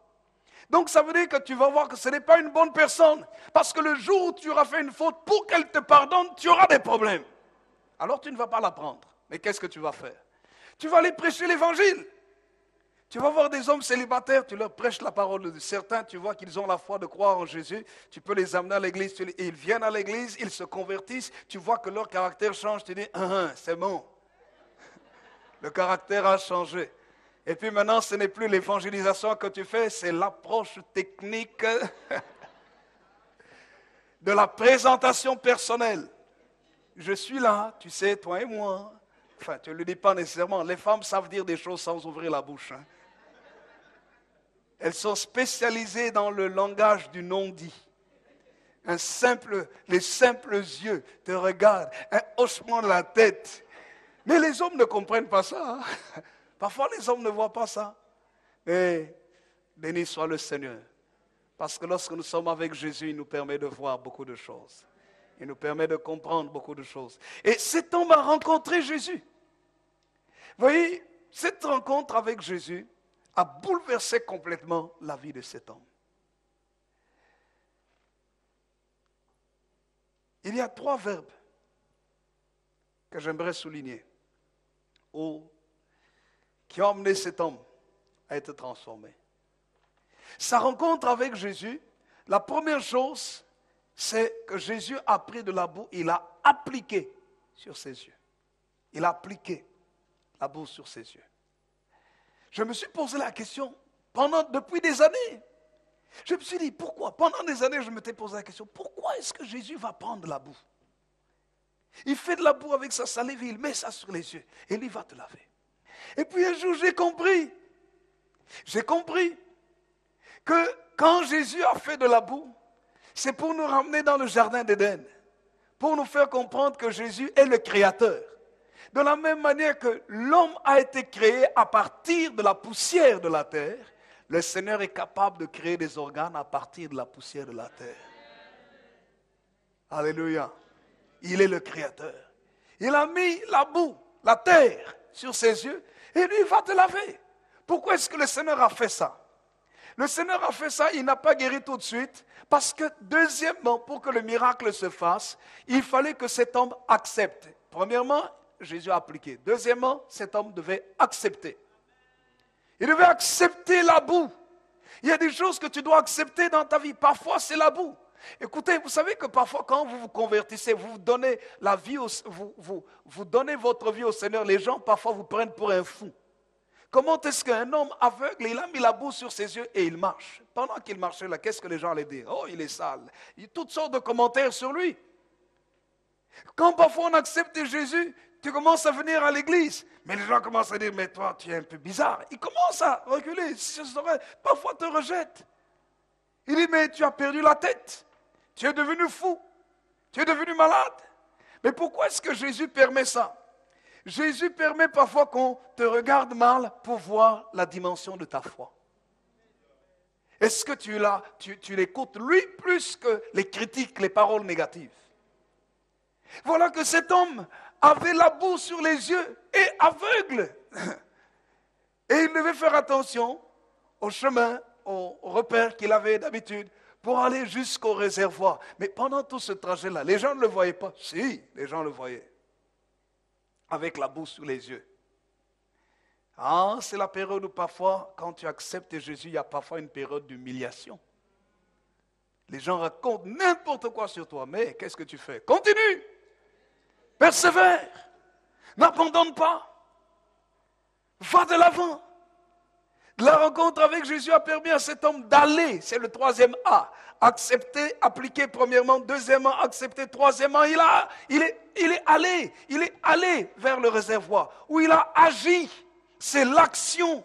Donc ça veut dire que tu vas voir que ce n'est pas une bonne personne. Parce que le jour où tu auras fait une faute, pour qu'elle te pardonne, tu auras des problèmes. Alors tu ne vas pas la prendre. Mais qu'est-ce que tu vas faire? Tu vas aller prêcher l'évangile. Tu vas voir des hommes célibataires, tu leur prêches la parole de certains, tu vois qu'ils ont la foi de croire en Jésus, tu peux les amener à l'église, ils viennent à l'église, ils se convertissent, tu vois que leur caractère change, tu dis, c'est bon. Le caractère a changé. Et puis maintenant, ce n'est plus l'évangélisation que tu fais, c'est l'approche technique de la présentation personnelle. Je suis là, tu sais, toi et moi. Enfin, tu ne le dis pas nécessairement. Les femmes savent dire des choses sans ouvrir la bouche. Elles sont spécialisées dans le langage du non-dit. Les simples yeux te regardent, un hochement de la tête. Mais les hommes ne comprennent pas ça. Hein? Parfois, les hommes ne voient pas ça. Mais béni soit le Seigneur. Parce que lorsque nous sommes avec Jésus, il nous permet de voir beaucoup de choses. Il nous permet de comprendre beaucoup de choses. Et cet homme a rencontré Jésus. Vous voyez, cette rencontre avec Jésus a bouleversé complètement la vie de cet homme. Il y a 3 verbes que j'aimerais souligner, qui ont amené cet homme à être transformé. Sa rencontre avec Jésus, la première chose, c'est que Jésus a pris de la boue, il a appliqué sur ses yeux. Il a appliqué la boue sur ses yeux. Je me suis posé la question depuis des années. Je me suis dit, pourquoi? Pendant des années, je m'étais posé la question, pourquoi est-ce que Jésus va prendre la boue? Il fait de la boue avec sa salive, il met ça sur les yeux et il va te laver. Et puis un jour, j'ai compris que quand Jésus a fait de la boue, c'est pour nous ramener dans le jardin d'Éden, pour nous faire comprendre que Jésus est le Créateur. De la même manière que l'homme a été créé à partir de la poussière de la terre, le Seigneur est capable de créer des organes à partir de la poussière de la terre. Alléluia. Il est le Créateur. Il a mis la boue, la terre, sur ses yeux et lui va te laver. Pourquoi est-ce que le Seigneur a fait ça? Le Seigneur a fait ça, il n'a pas guéri tout de suite, parce que deuxièmement, pour que le miracle se fasse, il fallait que cet homme accepte. Premièrement, Jésus a appliqué. Deuxièmement, cet homme devait accepter. Il devait accepter la boue. Il y a des choses que tu dois accepter dans ta vie. Parfois, c'est la boue. Écoutez, vous savez que parfois, quand vous vous convertissez, vous donnez la vie, vous donnez votre vie au Seigneur, les gens parfois vous prennent pour un fou. Comment est-ce qu'un homme aveugle, il a mis la boue sur ses yeux et il marche? Pendant qu'il marchait là, qu'est-ce que les gens allaient dire? Oh, il est sale. Il y a toutes sortes de commentaires sur lui. Quand parfois on accepte Jésus, tu commences à venir à l'église. Mais les gens commencent à dire, mais toi, tu es un peu bizarre. Ils commencent à reculer. Parfois te rejettent. Il dit, mais tu as perdu la tête. Tu es devenu fou. Tu es devenu malade. Mais pourquoi est-ce que Jésus permet ça? Jésus permet parfois qu'on te regarde mal pour voir la dimension de ta foi. Est-ce que tu l'écoutes lui plus que les critiques, les paroles négatives? Voilà que cet homme avait la boue sur les yeux et aveugle. Et il devait faire attention au chemin, aux repères qu'il avait d'habitude pour aller jusqu'au réservoir. Mais pendant tout ce trajet-là, les gens ne le voyaient pas. Si, les gens le voyaient. Avec la boue sous les yeux. Ah, c'est la période où parfois, quand tu acceptes Jésus, il y a parfois une période d'humiliation. Les gens racontent n'importe quoi sur toi, mais qu'est-ce que tu fais? Continue, persévère, n'abandonne pas, va de l'avant. La rencontre avec Jésus a permis à cet homme d'aller, c'est le 3e A. Accepter, appliquer premièrement, deuxièmement, accepter, troisièmement, il est allé vers le réservoir, où il a agi. C'est l'action.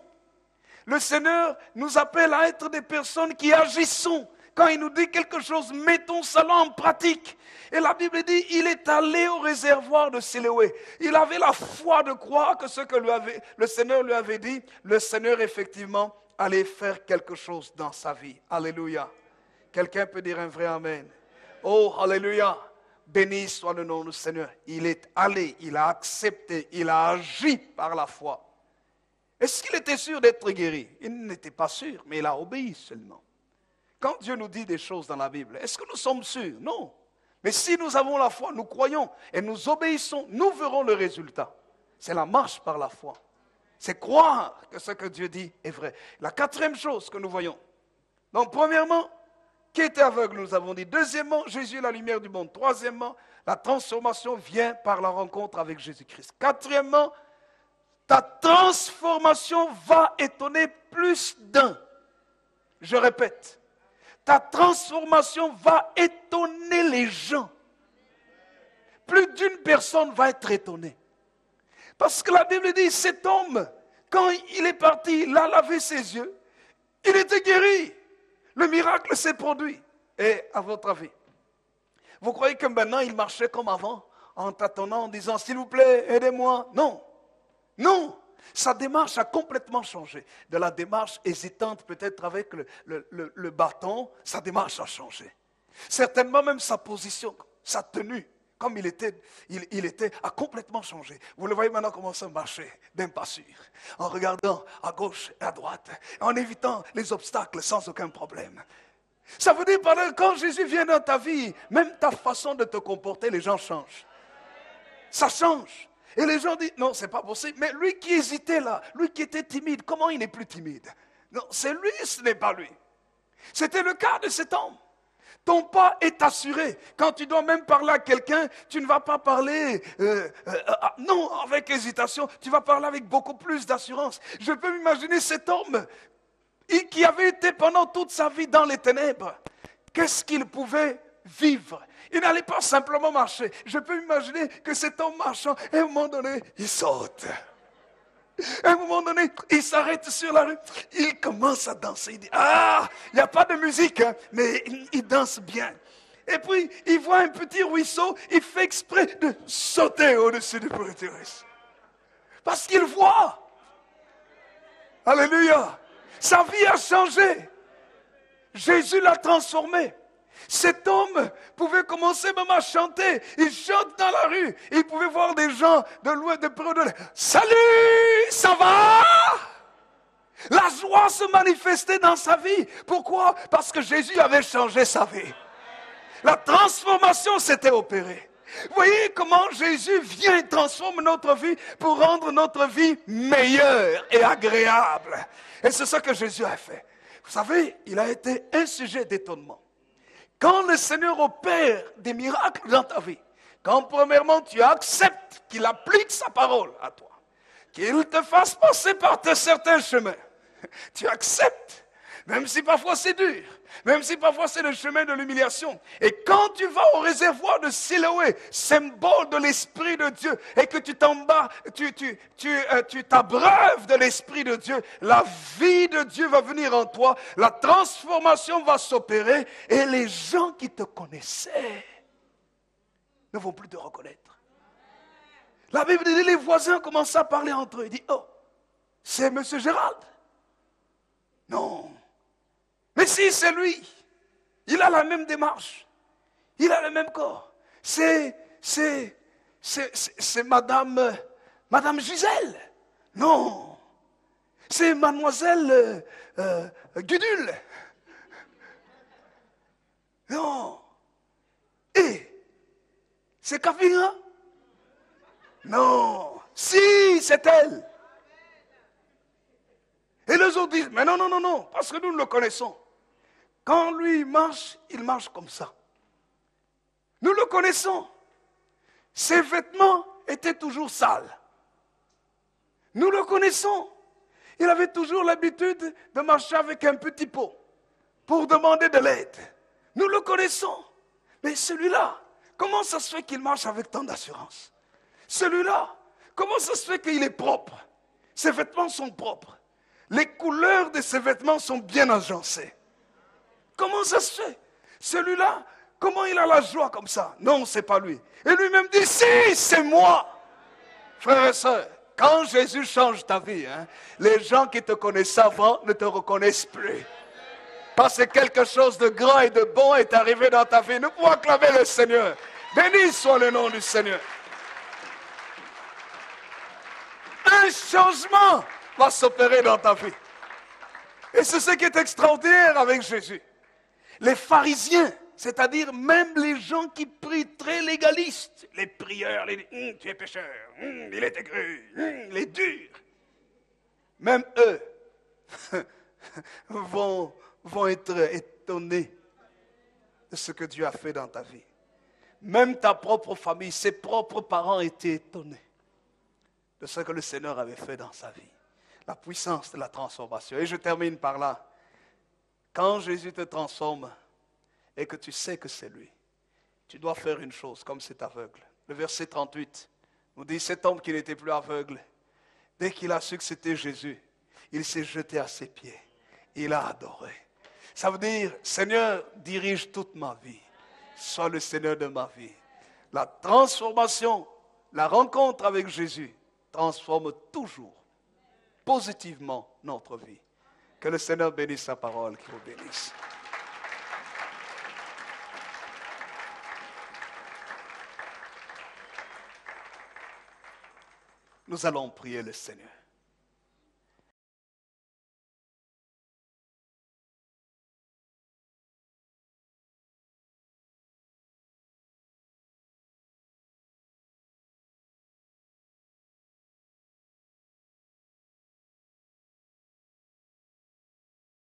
Le Seigneur nous appelle à être des personnes qui agissons. Quand il nous dit quelque chose, mettons cela en pratique. Et la Bible dit, il est allé au réservoir de Siloé. Il avait la foi de croire que ce que le Seigneur lui avait dit, le Seigneur effectivement allait faire quelque chose dans sa vie. Alléluia. Quelqu'un peut dire un vrai amen. Oh, alléluia. Béni soit le nom du Seigneur. Il est allé, il a accepté, il a agi par la foi. Est-ce qu'il était sûr d'être guéri? Il n'était pas sûr, mais il a obéi seulement. Quand Dieu nous dit des choses dans la Bible, est-ce que nous sommes sûrs? Non. Mais si nous avons la foi, nous croyons et nous obéissons, nous verrons le résultat. C'est la marche par la foi. C'est croire que ce que Dieu dit est vrai. La 4e chose que nous voyons. Donc, premièrement, qui était aveugle, nous avons dit. Deuxièmement, Jésus est la lumière du monde. Troisièmement, la transformation vient par la rencontre avec Jésus-Christ. Quatrièmement, ta transformation va étonner plus d'un. Je répète, ta transformation va étonner les gens. Plus d'une personne va être étonnée. Parce que la Bible dit, cet homme, quand il est parti, il a lavé ses yeux. Il était guéri. Le miracle s'est produit. Et à votre avis, vous croyez que maintenant il marchait comme avant, en tâtonnant, en disant, s'il vous plaît, aidez-moi? Non, non. Sa démarche a complètement changé. De la démarche hésitante, peut-être avec le bâton, sa démarche a changé. Certainement même sa position, sa tenue, comme il était, a complètement changé. Vous le voyez maintenant commencer à marcher d'un pas sûr, en regardant à gauche et à droite, en évitant les obstacles sans aucun problème. Ça veut dire par là, quand Jésus vient dans ta vie, même ta façon de te comporter, les gens changent. Ça change. Et les gens disent, non, c'est pas possible. Mais lui qui hésitait là, lui qui était timide, comment il n'est plus timide? Non, c'est lui, ce n'est pas lui. C'était le cas de cet homme. Ton pas est assuré. Quand tu dois même parler à quelqu'un, tu ne vas pas parler, non, avec hésitation, tu vas parler avec beaucoup plus d'assurance. Je peux m'imaginer cet homme qui avait été pendant toute sa vie dans les ténèbres. Qu'est-ce qu'il pouvait vivre? Il n'allait pas simplement marcher. Je peux imaginer que cet homme marchant, à un moment donné, il saute. À un moment donné, il s'arrête sur la rue. Il commence à danser. Il dit, ah, il n'y a pas de musique, hein, mais il danse bien. Et puis, il voit un petit ruisseau. Il fait exprès de sauter au-dessus du pourriturus. Parce qu'il voit. Alléluia. Sa vie a changé. Jésus l'a transformé. Cet homme pouvait commencer même à chanter. Il chante dans la rue. Il pouvait voir des gens de loin, de près, de loin. Salut, ça va? La joie se manifestait dans sa vie. Pourquoi? Parce que Jésus avait changé sa vie. La transformation s'était opérée. Vous voyez comment Jésus vient et transforme notre vie pour rendre notre vie meilleure et agréable. Et c'est ça que Jésus a fait. Vous savez, il a été un sujet d'étonnement. Quand le Seigneur opère des miracles dans ta vie, quand premièrement tu acceptes qu'il applique sa parole à toi, qu'il te fasse passer par certains chemins, tu acceptes, même si parfois c'est dur, même si parfois c'est le chemin de l'humiliation. Et quand tu vas au réservoir de Siloé, symbole de l'Esprit de Dieu, et que tu t'abreuves de l'Esprit de Dieu, la vie de Dieu va venir en toi, la transformation va s'opérer, et les gens qui te connaissaient ne vont plus te reconnaître. La Bible dit, les voisins commencent à parler entre eux. Ils disent, oh, c'est M. Gérald. Non. Mais si, c'est lui. Il a la même démarche. Il a le même corps. C'est Madame Gisèle. Non. C'est Mademoiselle Gudule. Non. Et c'est Kavina? Non. Si, c'est elle. Et les autres disent, mais non, non, non, non, parce que nous le connaissons. Quand lui marche, il marche comme ça. Nous le connaissons. Ses vêtements étaient toujours sales. Nous le connaissons. Il avait toujours l'habitude de marcher avec un petit pot pour demander de l'aide. Nous le connaissons. Mais celui-là, comment ça se fait qu'il marche avec tant d'assurance? Celui-là, comment ça se fait qu'il est propre? Ses vêtements sont propres. Les couleurs de ses vêtements sont bien agencées. Comment ça se fait? Celui-là, comment il a la joie comme ça? Non, c'est pas lui. Et lui-même dit, si, c'est moi. Frères et sœurs, quand Jésus change ta vie, les gens qui te connaissaient avant ne te reconnaissent plus. Parce que quelque chose de grand et de bon est arrivé dans ta vie. Nous pouvons acclamer le Seigneur. Béni soit le nom du Seigneur. Un changement va s'opérer dans ta vie. Et c'est ce qui est extraordinaire avec Jésus. Les pharisiens, c'est-à-dire même les gens qui prient très légalistes, les prieurs, tu es pécheur, il est aigri, il est dur. Même eux vont être étonnés de ce que Dieu a fait dans ta vie. Même ta propre famille, ses propres parents étaient étonnés de ce que le Seigneur avait fait dans sa vie. La puissance de la transformation. Et je termine par là. Quand Jésus te transforme et que tu sais que c'est lui, tu dois faire une chose comme cet aveugle. Le verset 38 nous dit, cet homme qui n'était plus aveugle, dès qu'il a su que c'était Jésus, il s'est jeté à ses pieds. Il a adoré. Ça veut dire, Seigneur, dirige toute ma vie. Sois le Seigneur de ma vie. La transformation, la rencontre avec Jésus transforme toujours positivement notre vie. Que le Seigneur bénisse sa parole, qu'il vous bénisse. Nous allons prier le Seigneur.